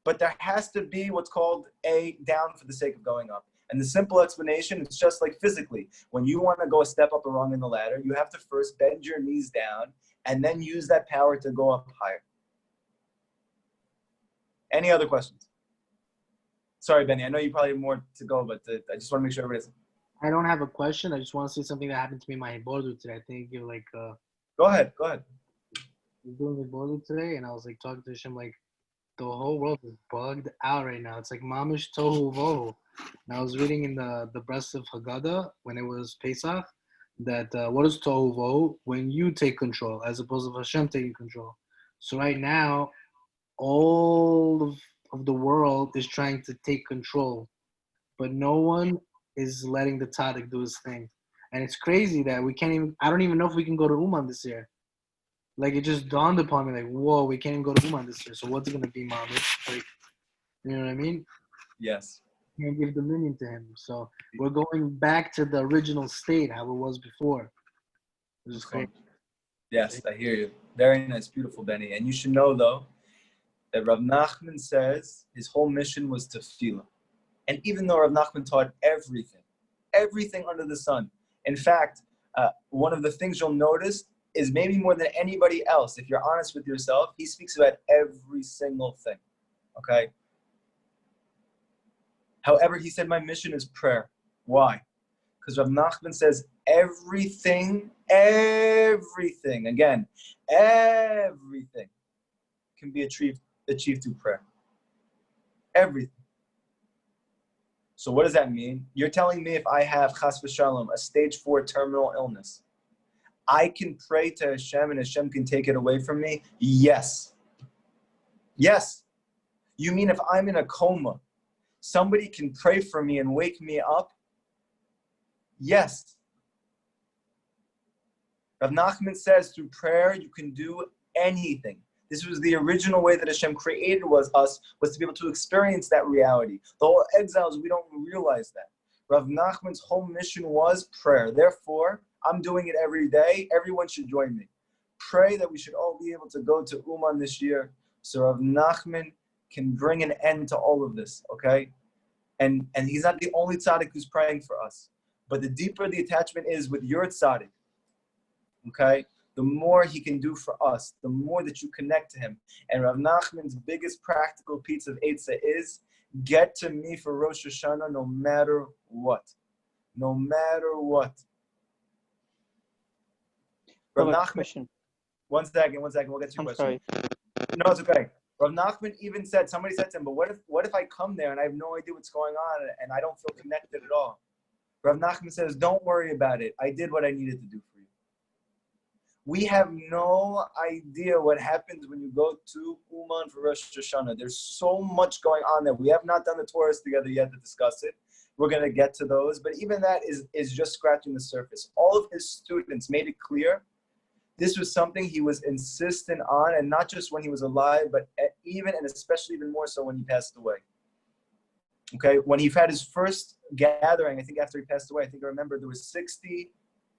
But there has to be what's called a down for the sake of going up. And the simple explanation, it's just like physically. When you want to go a step up or rung in the ladder, you have to first bend your knees down and then use that power to go up higher. Any other questions? Sorry, Benny, I know you probably have more to go, but I just want to make sure everybody's... I don't have a question. I just want to say something that happened to me in my border today. I think you're like... Go ahead. I was doing the border today, and I was like talking to Hashem, like, the whole world is bugged out right now. It's like mamish tohu vohu. And I was reading in the breast of Haggadah when it was Pesach that what is tohu vohu? When you take control, as opposed to Hashem taking control. So right now, all of the world is trying to take control, but no one is letting the tzaddik do his thing. And it's crazy that I don't even know if we can go to Uman this year. Like, it just dawned upon me, like, whoa, we can't even go to Uman this year. So what's it going to be, mamish? Like, you know what I mean? Yes. Can't give dominion to him. So we're going back to the original state, how it was before. It was great. Yes, I hear you. Very nice, beautiful, Benny. And you should know, though, that Rav Nachman says his whole mission was tefillah. And even though Rav Nachman taught everything under the sun, in fact, one of the things you'll notice is maybe more than anybody else, if you're honest with yourself, he speaks about every single thing, okay? However, he said, my mission is prayer. Why? Because Rav Nachman says everything, again, everything can be achieved through prayer. Everything. So what does that mean? You're telling me if I have, chas v'shalom, a stage 4 terminal illness, I can pray to Hashem and Hashem can take it away from me? Yes. Yes. You mean if I'm in a coma, somebody can pray for me and wake me up? Yes. Rav Nachman says through prayer you can do anything. This was the original way that Hashem created us was to be able to experience that reality. The whole exiles, we don't realize that. Rav Nachman's whole mission was prayer. Therefore, I'm doing it every day. Everyone should join me. Pray that we should all be able to go to Uman this year so Rav Nachman can bring an end to all of this, okay? And he's not the only tzaddik who's praying for us. But the deeper the attachment is with your tzaddik, okay, the more he can do for us, the more that you connect to him. And Rav Nachman's biggest practical piece of Eitzah is, get to me for Rosh Hashanah no matter what. No matter what. Rav Nachman, question. One second, we'll get to your question. Sorry. No, it's okay. Rav Nachman even said, somebody said to him, but what if I come there and I have no idea what's going on and I don't feel connected at all? Rav Nachman says, don't worry about it. I did what I needed to do for you. We have no idea what happens when you go to Uman for Rosh Hashanah. There's so much going on there. We have not done the Torahs together yet to discuss it. We're going to get to those. But even that is just scratching the surface. All of his students made it clear this was something he was insistent on, and not just when he was alive, but even and especially even more so when he passed away. Okay, when he had his first gathering, I think after he passed away, I think I remember there was 60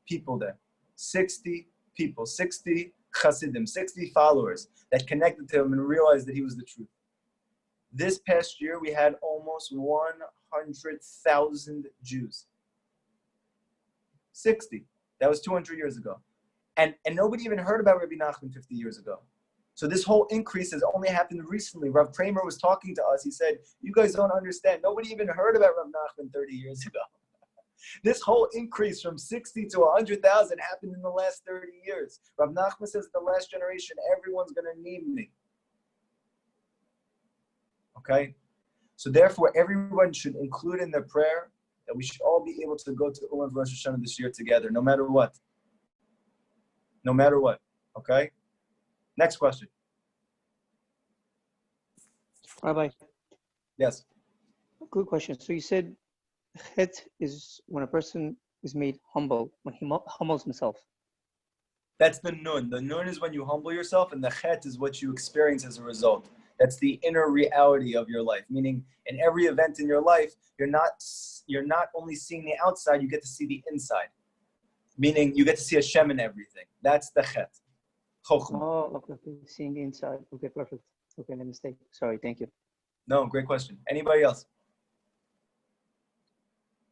people there. 60 people, 60 chassidim, 60 followers that connected to him and realized that he was the truth. This past year, we had almost 100,000 Jews. 60. That was 200 years ago. And nobody even heard about Rabbi Nachman 50 years ago. So this whole increase has only happened recently. Rav Kramer was talking to us. He said, you guys don't understand. Nobody even heard about Rav Nachman 30 years ago. This whole increase from 60 to 100,000 happened in the last 30 years. Rav Nachman says the last generation, everyone's going to need me. Okay? So therefore, everyone should include in their prayer that we should all be able to go to Uman Rosh Hashanah this year together, no matter what. No matter what. Okay? Next question. Rabbi. Yes. Good question. So you said chet is when a person is made humble, when he humbles himself. That's the nun. The nun is when you humble yourself, and the chet is what you experience as a result. That's the inner reality of your life. Meaning, in every event in your life, you're not only seeing the outside, you get to see the inside. Meaning, you get to see Hashem in everything. That's the chet. Chochmah. Oh, okay. Seeing the inside. Okay, perfect. Okay, no mistake. Sorry, thank you. No, great question. Anybody else?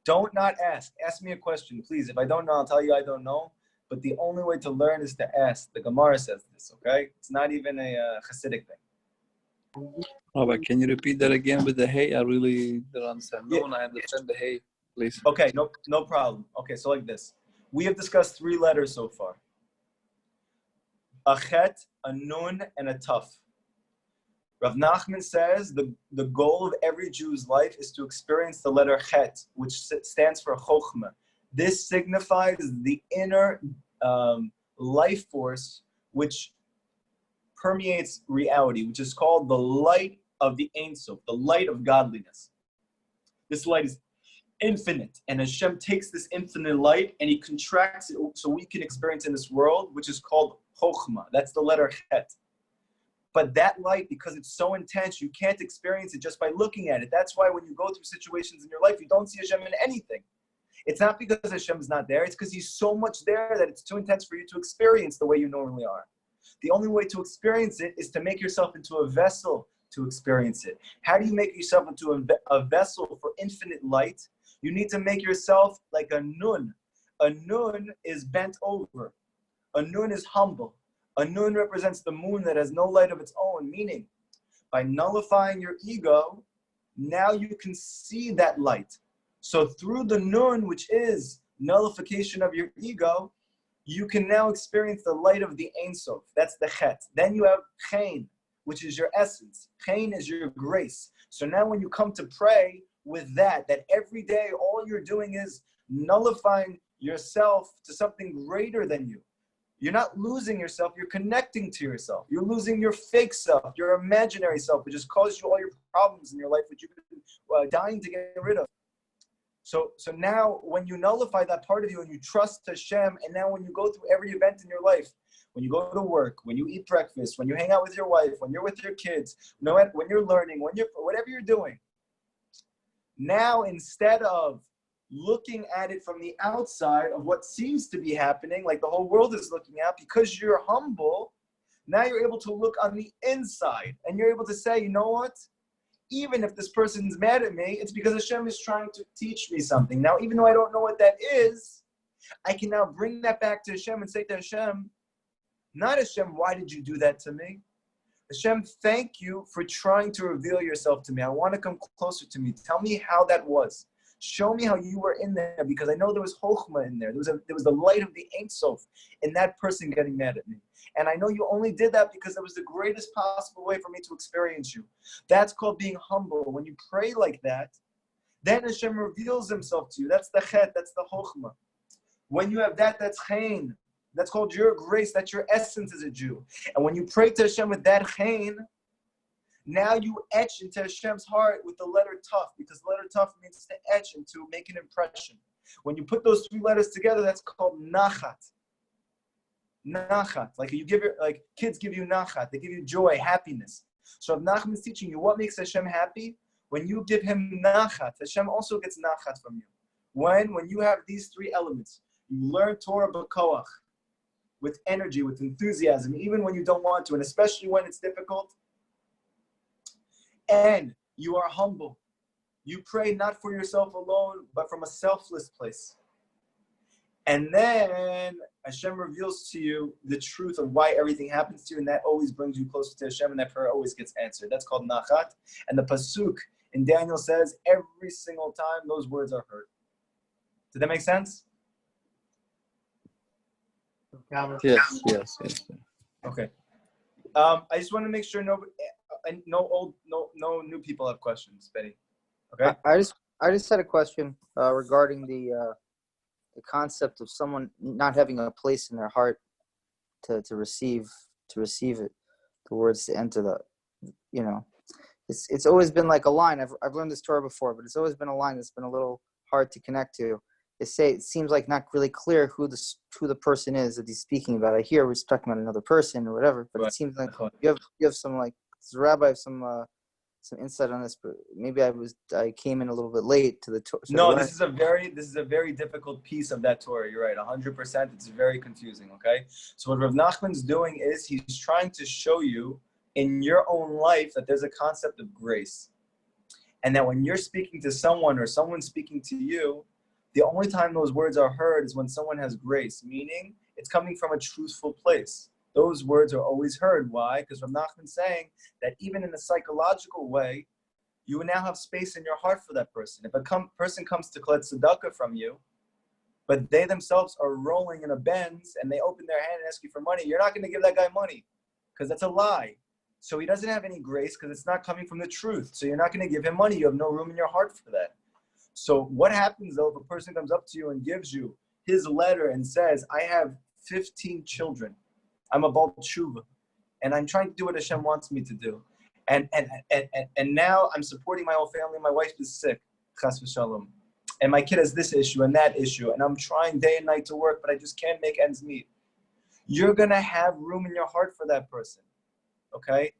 Don't not ask. Ask me a question, please. If I don't know, I'll tell you I don't know. But the only way to learn is to ask. The Gemara says this, okay? It's not even a Hasidic thing. Rabbi, can you repeat that again with the hey? I really don't understand. Yeah. No, I understand the hey, please. Okay, no problem. Okay, so like this. We have discussed 3 letters so far. A chet, a nun, and a taf. Rav Nachman says the goal of every Jew's life is to experience the letter chet, which stands for chokhmah. This signifies the inner life force which permeates reality, which is called the light of the Ein Sof, the light of godliness. This light is infinite, and Hashem takes this infinite light and he contracts it so we can experience in this world, which is called chokhmah. That's the letter chet. But that light, because it's so intense, you can't experience it just by looking at it. That's why when you go through situations in your life, you don't see Hashem in anything. It's not because Hashem is not there. It's because he's so much there that it's too intense for you to experience the way you normally are. The only way to experience it is to make yourself into a vessel to experience it. How do you make yourself into a vessel for infinite light? You need to make yourself like a nun. A nun is bent over. A nun is humble. A nun represents the moon that has no light of its own, meaning by nullifying your ego, now you can see that light. So through the nun, which is nullification of your ego, you can now experience the light of the Ein Sof. That's the chet. Then you have chen, which is your essence. Chen is your grace. So now when you come to pray with that every day, all you're doing is nullifying yourself to something greater than you. You're not losing yourself, you're connecting to yourself. You're losing your fake self, your imaginary self, which has caused you all your problems in your life, which you've been dying to get rid of. So now when you nullify that part of you and you trust Hashem, and now when you go through every event in your life, when you go to work, when you eat breakfast, when you hang out with your wife, when you're with your kids, when you're learning, whatever you're doing, now instead of looking at it from the outside of what seems to be happening, like the whole world is looking at, because you're humble, now you're able to look on the inside and you're able to say, you know what? Even if this person's mad at me, it's because Hashem is trying to teach me something. Now, even though I don't know what that is, I can now bring that back to Hashem and say to Hashem, not Hashem, why did you do that to me? Hashem, thank you for trying to reveal yourself to me. I want to come closer to me. Tell me how that was. Show me how you were in there, because I know there was chokhmah in there. There was the light of the Ein Sof in that person getting mad at me. And I know you only did that because it was the greatest possible way for me to experience you. That's called being humble. When you pray like that, then Hashem reveals himself to you. That's the chet, that's the chokhmah. When you have that, that's chen. That's called your grace. That's your essence as a Jew. And when you pray to Hashem with that chen, now you etch into Hashem's heart with the letter taf, because the letter taf means to etch and to make an impression. When you put those 3 letters together, that's called nachat. Nachat, like kids give you nachat, they give you joy, happiness. So if Nachman is teaching you what makes Hashem happy, when you give him nachat, Hashem also gets nachat from you. When you have these 3 elements, you learn Torah b'koach, with energy, with enthusiasm, even when you don't want to, and especially when it's difficult. And you are humble. You pray not for yourself alone, but from a selfless place. And then Hashem reveals to you the truth of why everything happens to you, and that always brings you closer to Hashem, and that prayer always gets answered. That's called nachat. And the pasuk in Daniel says every single time those words are heard. Did that make sense? Yes. Okay. I just want to make sure no new people have questions, Betty. Okay. I just had a question regarding the concept of someone not having a place in their heart to receive it, the words to enter the, it's always been like a line. I've learned this Torah before, but it's always been a line that's been a little hard to connect to. It seems like not really clear who the person is that he's speaking about. I hear we're talking about another person or whatever, but It seems like you have some like does Rabbi have some insight on this? But maybe I came in a little bit late to the Torah. No, this is a very difficult piece of that Torah. You're right, 100%. It's very confusing. Okay, so what Rav Nachman's doing is he's trying to show you in your own life that there's a concept of grace, and that when you're speaking to someone or someone's speaking to you, the only time those words are heard is when someone has grace, meaning it's coming from a truthful place. Those words are always heard. Why? Because Rav Nachman's saying that even in a psychological way, you will now have space in your heart for that person. If a person comes to collect tzedakah from you, but they themselves are rolling in a Benz and they open their hand and ask you for money, you're not going to give that guy money because that's a lie. So he doesn't have any grace because it's not coming from the truth. So you're not going to give him money. You have no room in your heart for that. So what happens though if a person comes up to you and gives you his letter and says, I have 15 children. I'm a Baal Tshuva, and I'm trying to do what Hashem wants me to do. And now I'm supporting my whole family. My wife is sick, chas v'shalom. And my kid has this issue and that issue. And I'm trying day and night to work, but I just can't make ends meet. You're going to have room in your heart for that person. Okay?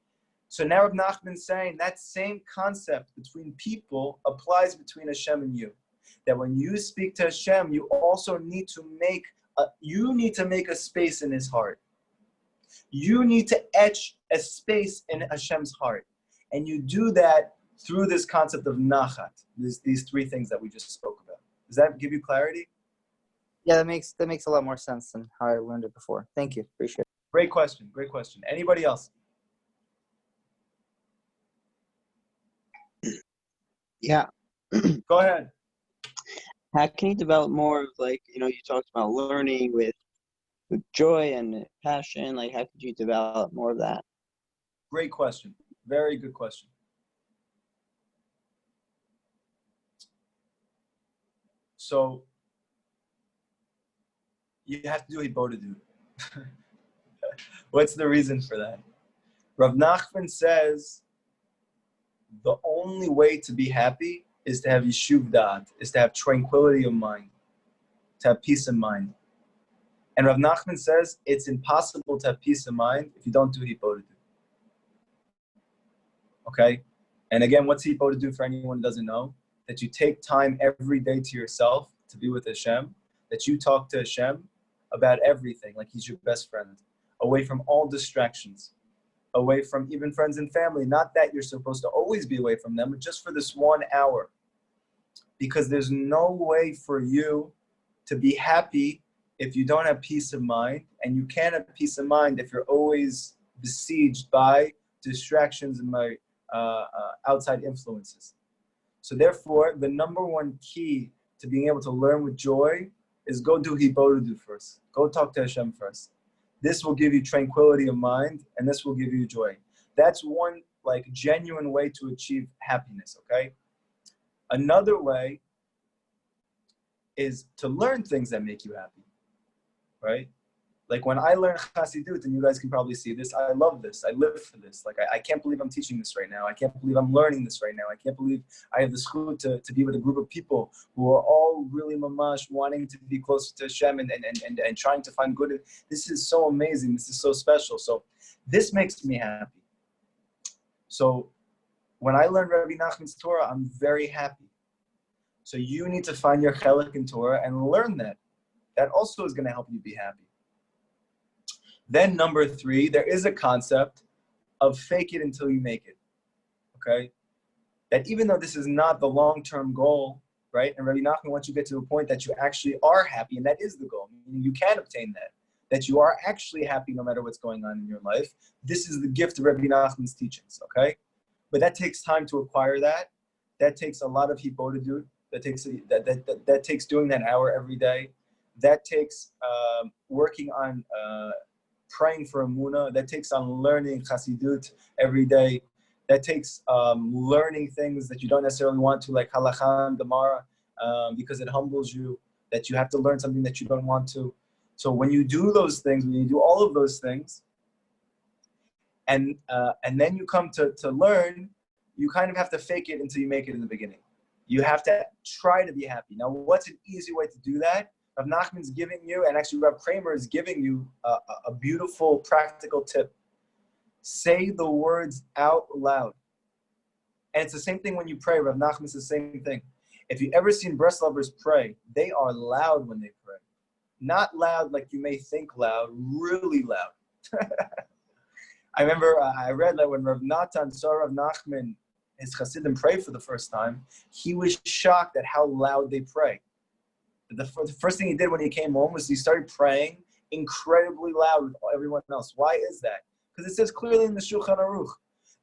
So now Rav Nachman's saying that same concept between people applies between Hashem and you. That when you speak to Hashem, you also need to make a space in his heart. You need to etch a space in Hashem's heart. And you do that through this concept of nachat, these three things that we just spoke about. Does that give you clarity? Yeah, that makes a lot more sense than how I learned it before. Thank you. Appreciate it. Great question. Anybody else? Yeah. Go ahead. How can you develop more of, like, you talked about learning with joy and passion. Like, how could you develop more of that? Great question. Very good question. So you have to do Hibodedut. What's the reason for that? Rav Nachman says the only way to be happy is to have yishuv da'at, is to have tranquility of mind, to have peace of mind. And Rav Nachman says it's impossible to have peace of mind if you don't do Hibodedut. Okay? And again, what's Hibodedut for anyone who doesn't know? That you take time every day to yourself to be with Hashem, that you talk to Hashem about everything, like he's your best friend, away from all distractions, away from even friends and family. Not that you're supposed to always be away from them, but just for this 1 hour. Because there's no way for you to be happy if you don't have peace of mind, and you can't have peace of mind if you're always besieged by distractions and by outside influences. So therefore, the number one key to being able to learn with joy is go do Hibodedut first. Go talk to Hashem first. This will give you tranquility of mind, and this will give you joy. That's one genuine way to achieve happiness, okay? Another way is to learn things that make you happy, right? Like when I learn Chassidut, and you guys can probably see this, I love this. I live for this. I can't believe I'm teaching this right now. I can't believe I'm learning this right now. I can't believe I have the schut to be with a group of people who are all really mamash wanting to be closer to Hashem and trying to find good. This is so amazing. This is so special. So this makes me happy. So when I learn Rabbi Nachman's Torah, I'm very happy. So you need to find your chelik in Torah and learn that. That also is going to help you be happy. Then number 3, there is a concept of fake it until you make it, okay? That even though this is not the long-term goal, right? And Rabbi Nachman wants you to get to a point that you actually are happy, and that is the goal. Meaning you can obtain that you are actually happy no matter what's going on in your life. This is the gift of Rabbi Nachman's teachings, okay? But that takes time to acquire that. That takes a lot of Hibodedut. That takes doing that hour every day. That takes working on praying for Emunah. That takes on learning Chassidut every day. That takes learning things that you don't necessarily want to, like Halakha and Gemara, because it humbles you, that you have to learn something that you don't want to. So when you do those things, when you do all of those things, and then you come to learn, you kind of have to fake it until you make it in the beginning. You have to try to be happy. Now, what's an easy way to do that? Rav Nachman's giving you, and actually Rav Kramer is giving you a beautiful practical tip. Say the words out loud. And it's the same thing when you pray. Rav Nachman says the same thing. If you ever seen Breslovers pray, they are loud when they pray. Not loud like you may think loud, really loud. I remember I read that when Rav Natan saw Rav Nachman, his Hasidim pray for the first time, he was shocked at how loud they pray. The first thing he did when he came home was he started praying incredibly loud with everyone else. Why is that? Because it says clearly in the Shulchan Aruch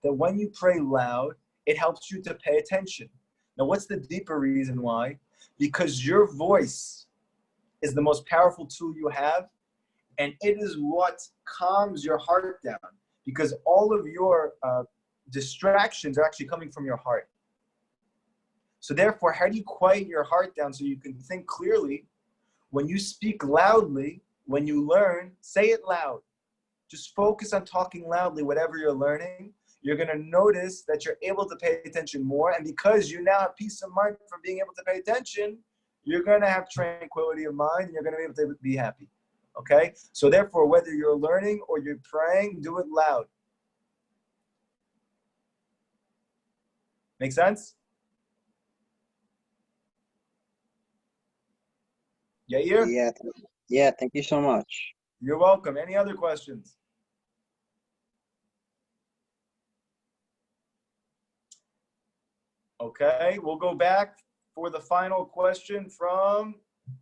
that when you pray loud, it helps you to pay attention. Now, what's the deeper reason why? Because your voice is the most powerful tool you have, and it is what calms your heart down, because all of your distractions are actually coming from your heart. So therefore, how do you quiet your heart down so you can think clearly? When you speak loudly, when you learn, say it loud. Just focus on talking loudly, whatever you're learning. You're going to notice that you're able to pay attention more. And because you now have peace of mind from being able to pay attention, you're going to have tranquility of mind and you're going to be able to be happy. Okay? So therefore, whether you're learning or you're praying, do it loud. Make sense? Yair? Yeah, thank you so much. You're welcome. Any other questions? Okay, we'll go back for the final question from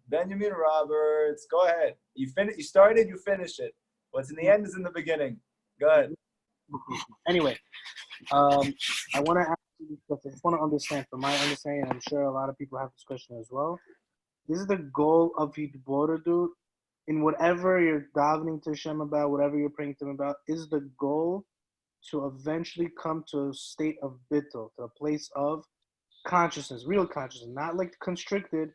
Benjamin Roberts. Go ahead. You started, you finish it. What's in the end is in the beginning. Go ahead. Anyway, I want to ask you this question. I just want to understand, from my understanding, I'm sure a lot of people have this question as well. This is the goal of Hitbodedut in whatever you're davening to Hashem about, whatever you're praying to Him about. Is the goal to eventually come to a state of bittul, to a place of consciousness, real consciousness, not like constricted,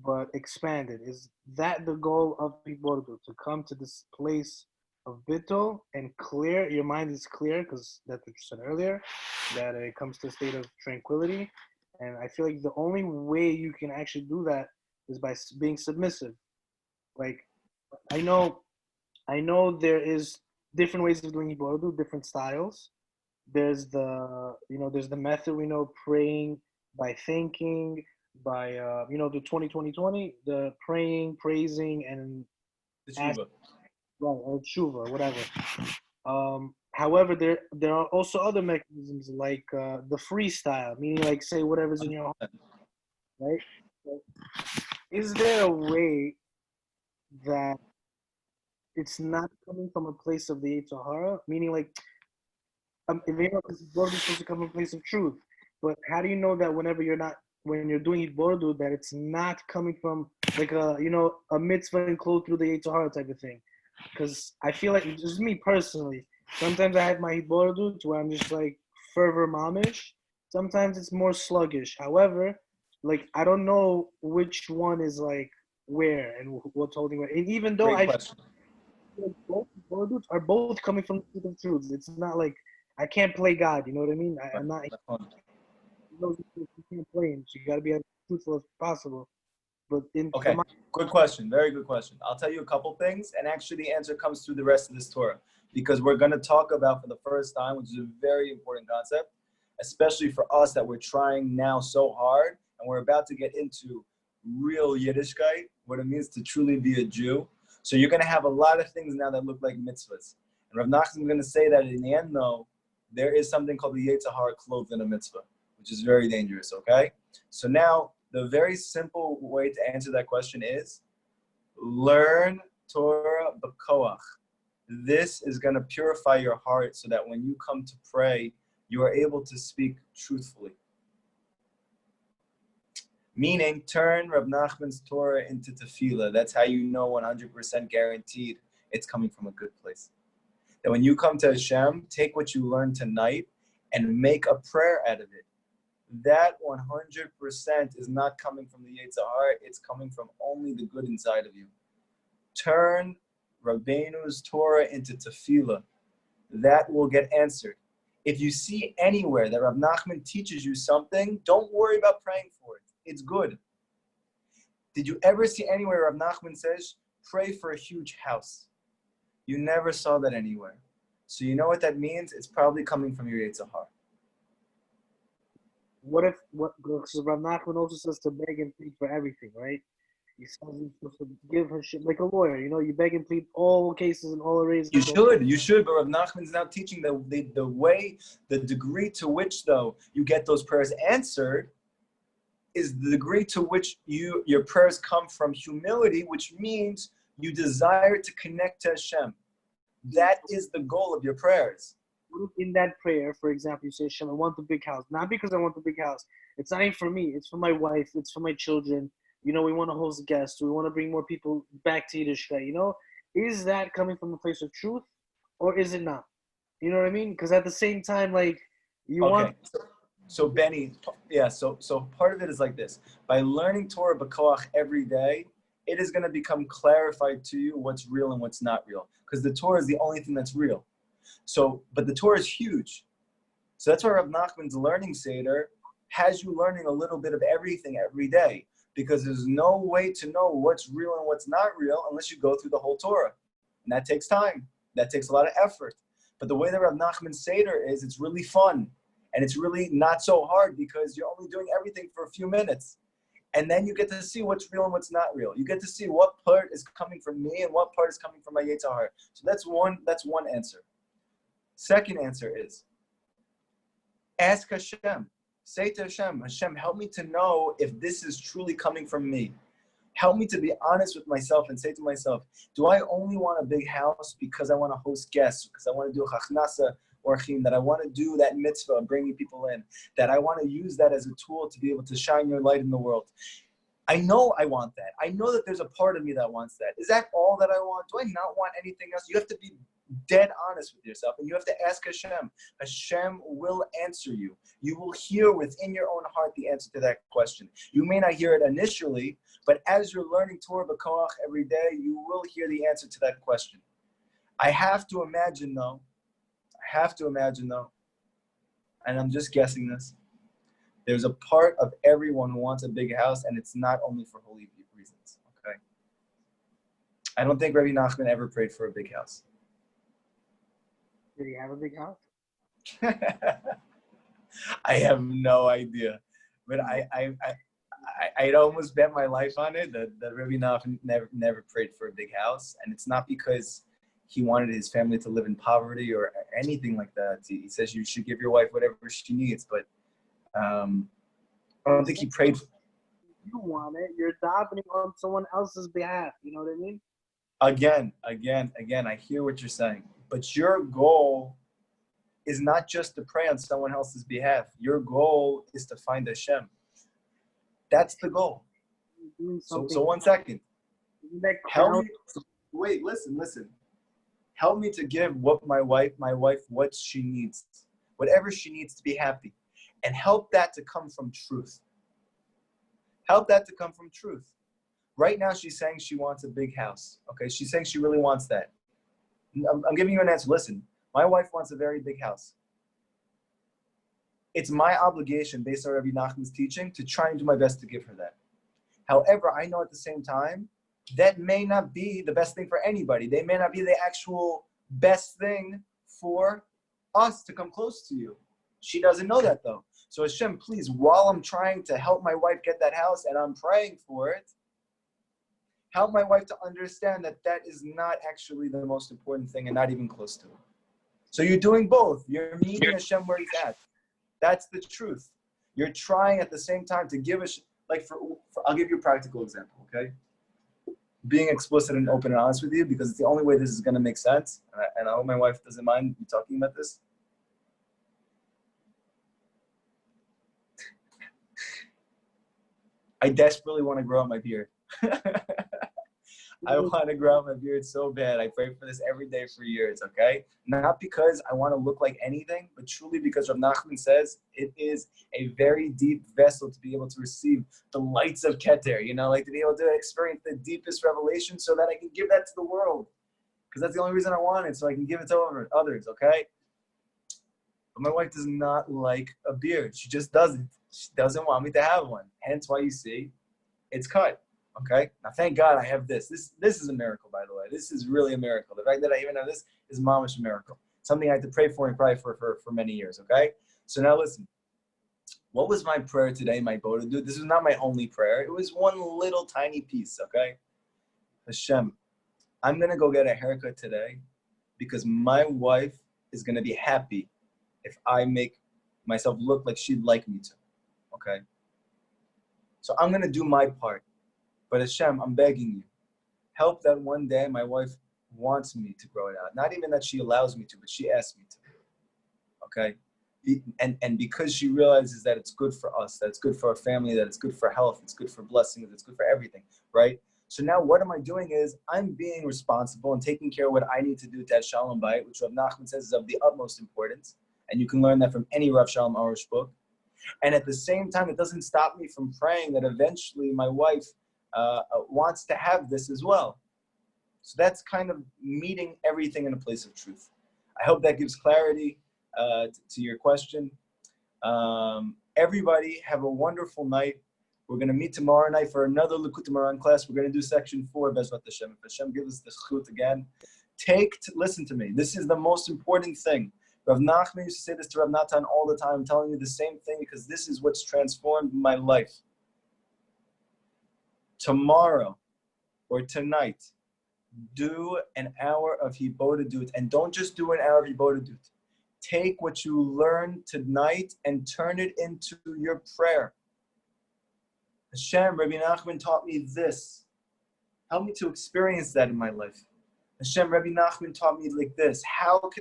but expanded? Is that the goal of Hitbodedut, to come to this place of bittul and clear? Your mind is clear, because that's what you said earlier, that it comes to a state of tranquility. And I feel like the only way you can actually do that is by being submissive. Like, I know there is different ways of doing Hitbodedut, different styles. There's the method, we know, praying by thinking, by the 20-20-20, the praying, praising, and The tshuva. right, or tshuva, whatever. However, there are also other mechanisms like the freestyle, meaning like say whatever's in your heart, right? So, is there a way that it's not coming from a place of the Yetzer Hara? Meaning like, if you know, this is supposed to come from a place of truth, but how do you know that when you're doing Hitbodedut, that it's not coming from like a mitzvah enclosed through the Yetzer Hara type of thing? Because I feel like, just me personally, sometimes I have my Hitbodedut where I'm just like fervor mamish. Sometimes it's more sluggish. However, like, I don't know which one is like where and what's holding where. And even though Great question. feel like both Hitbodeduts are both coming from the truth of truths. It's not like I can't play God. You know what I mean? I'm not. You can't play him, so you got to be as truthful as possible. But Okay, good question. Very good question. I'll tell you a couple things, and actually the answer comes through the rest of this Torah, because we're going to talk about for the first time, which is a very important concept, especially for us that we're trying now so hard, and we're about to get into real Yiddishkeit, what it means to truly be a Jew. So you're going to have a lot of things now that look like mitzvahs. And Rav Nachman is going to say that in the end, though, there is something called the Yetzer Hara clothed in a mitzvah, which is very dangerous, okay? So now, the very simple way to answer that question is learn Torah b'koach. This is going to purify your heart so that when you come to pray, you are able to speak truthfully. Meaning, turn Rab Nachman's Torah into tefillah. That's how you know 100% guaranteed it's coming from a good place. That when you come to Hashem, take what you learned tonight and make a prayer out of it. That 100% is not coming from the Yetzer Hara, it's coming from only the good inside of you. Turn Rabbeinu's Torah into tefillah. That will get answered. If you see anywhere that Rab Nachman teaches you something, don't worry about praying for it. It's good. Did you ever see anywhere Rab Nachman says, pray for a huge house? You never saw that anywhere. So you know what that means? It's probably coming from your Yetzer Hara. So Rav Nachman also says to beg and plead for everything, right? He says you're supposed to give her shit like a lawyer. You know, you beg and plead all cases and all arrays. You should, but Rav Nachman's now teaching the way, the degree to which, though, you get those prayers answered is the degree to which your prayers come from humility, which means you desire to connect to Hashem. That is the goal of your prayers. In that prayer, for example, you say, Hashem, I want the big house. Not because I want the big house. It's not even for me. It's for my wife. It's for my children. You know, we want to host guests. We want to bring more people back to Yiddishkeit. You know, is that coming from a place of truth or is it not? You know what I mean? Because at the same time, like, you want... So Benny, yeah, so part of it is like this. By learning Torah b'koach every day, it is going to become clarified to you what's real and what's not real. Because the Torah is the only thing that's real. So, but the Torah is huge. So that's why Rav Nachman's learning Seder has you learning a little bit of everything every day. Because there's no way to know what's real and what's not real unless you go through the whole Torah. And that takes time. That takes a lot of effort. But the way that Rav Nachman's Seder is, it's really fun. And it's really not so hard because you're only doing everything for a few minutes. And then you get to see what's real and what's not real. You get to see what part is coming from me and what part is coming from my Yetzer Hara. So that's one answer. Second answer is, ask Hashem. Say to Hashem, Hashem, help me to know if this is truly coming from me. Help me to be honest with myself and say to myself, do I only want a big house because I want to host guests, because I want to do a chachnasa, that I want to do that mitzvah of bringing people in, that I want to use that as a tool to be able to shine your light in the world. I know I want that. I know that there's a part of me that wants that. Is that all that I want? Do I not want anything else? You have to be dead honest with yourself and you have to ask Hashem. Hashem will answer you. You will hear within your own heart the answer to that question. You may not hear it initially, but as you're learning Torah b'koach every day, you will hear the answer to that question. I have to imagine though, and I'm just guessing this, there's a part of everyone who wants a big house, and it's not only for holy reasons, okay? I don't think Rabbi Nachman ever prayed for a big house. Did he have a big house? I have no idea. But I'd almost bet my life on it that Rabbi Nachman never prayed for a big house, and it's not because he wanted his family to live in poverty or anything like that. He says you should give your wife whatever she needs, but I don't think he prayed. You want it. You're davening on someone else's behalf. You know what I mean? Again, I hear what you're saying. But your goal is not just to pray on someone else's behalf. Your goal is to find Hashem. That's the goal. So 1 second. Help me. Wait, listen. Help me to give what my wife what she needs, whatever she needs to be happy, and help that to come from truth. Help that to come from truth. Right now, she's saying she wants a big house. Okay, she's saying she really wants that. I'm giving you an answer. Listen, my wife wants a very big house. It's my obligation, based on Rabbi Nachman's teaching, to try and do my best to give her that. However, I know at the same time, that may not be the best thing for anybody. They may not be the actual best thing for us to come close to you. She doesn't know that though. So Hashem, please, while I'm trying to help my wife get that house and I'm praying for it, help my wife to understand that that is not actually the most important thing and not even close to it. So you're doing both. You're meeting Hashem where he's at. That's the truth. You're trying at the same time to give us, I'll give you a practical example, okay? Being explicit and open and honest with you, because it's the only way this is going to make sense. And I hope my wife doesn't mind me talking about this. I desperately want to grow out my beard. I want to grow out my beard so bad. I pray for this every day for years, okay? Not because I want to look like anything, but truly because Rav Nachman says it is a very deep vessel to be able to receive the lights of Keter, to be able to experience the deepest revelation so that I can give that to the world. Because that's the only reason I want it, so I can give it to others, okay? But my wife does not like a beard. She just doesn't. She doesn't want me to have one. Hence why you see it's cut. Okay. Now, thank God I have this. This is a miracle, by the way. This is really a miracle. The fact that I even have this is mamish a miracle. something I had to pray for and cry for many years, okay? So now listen, what was my prayer today, my Boda? This was not my only prayer. It was one little tiny piece, okay? Hashem, I'm going to go get a haircut today because my wife is going to be happy if I make myself look like she'd like me to, okay? So I'm going to do my part. But Hashem, I'm begging you, help that one day my wife wants me to grow it out. Not even that she allows me to, but she asks me to, okay? And because she realizes that it's good for us, that it's good for our family, that it's good for health, it's good for blessings, it's good for everything, right? So now what am I doing is I'm being responsible and taking care of what I need to do to have Shalom Bayit, which Rav Nachman says is of the utmost importance. And you can learn that from any Rav Shalom Arush book. And at the same time, it doesn't stop me from praying that eventually my wife wants to have this as well. So that's kind of meeting everything in a place of truth. I hope that gives clarity to your question. Everybody have a wonderful night. We're going to meet tomorrow night for another Likutey Moharan class. We're going to do section 4, Bezrat Hashem. If Hashem gives us the chut again, listen to me. This is the most important thing. Rav Nachman used to say this to Rav Natan all the time. I'm telling you the same thing because this is what's transformed my life. Tomorrow or tonight, do an hour of Hibodedut, and don't just do an hour of Hibodedut. Take what you learned tonight and turn it into your prayer. Hashem, Rabbi Nachman taught me this. Help me to experience that in my life. Hashem, Rabbi Nachman taught me like this. Help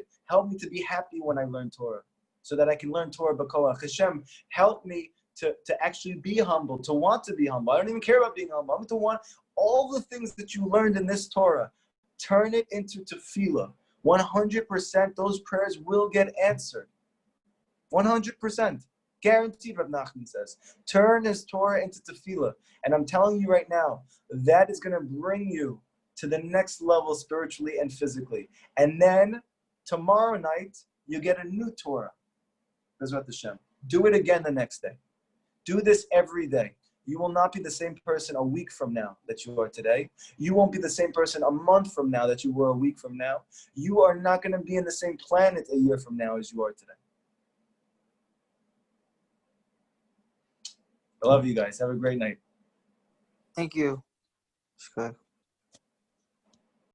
me to be happy when I learn Torah, so that I can learn Torah b'koach. Hashem, help me to actually be humble, to want to be humble. I don't even care about being humble. I'm to want all the things that you learned in this Torah. Turn it into tefillah. 100% those prayers will get answered. 100%. Guaranteed, Rav Nachman says. Turn his Torah into tefillah. And I'm telling you right now, that is going to bring you to the next level spiritually and physically. And then tomorrow night, you get a new Torah. Bezrat Hashem. Do it again the next day. Do this every day. You will not be the same person a week from now that you are today. You won't be the same person a month from now that you were a week from now. You are not going to be in the same planet a year from now as you are today. I love you guys. Have a great night. Thank you.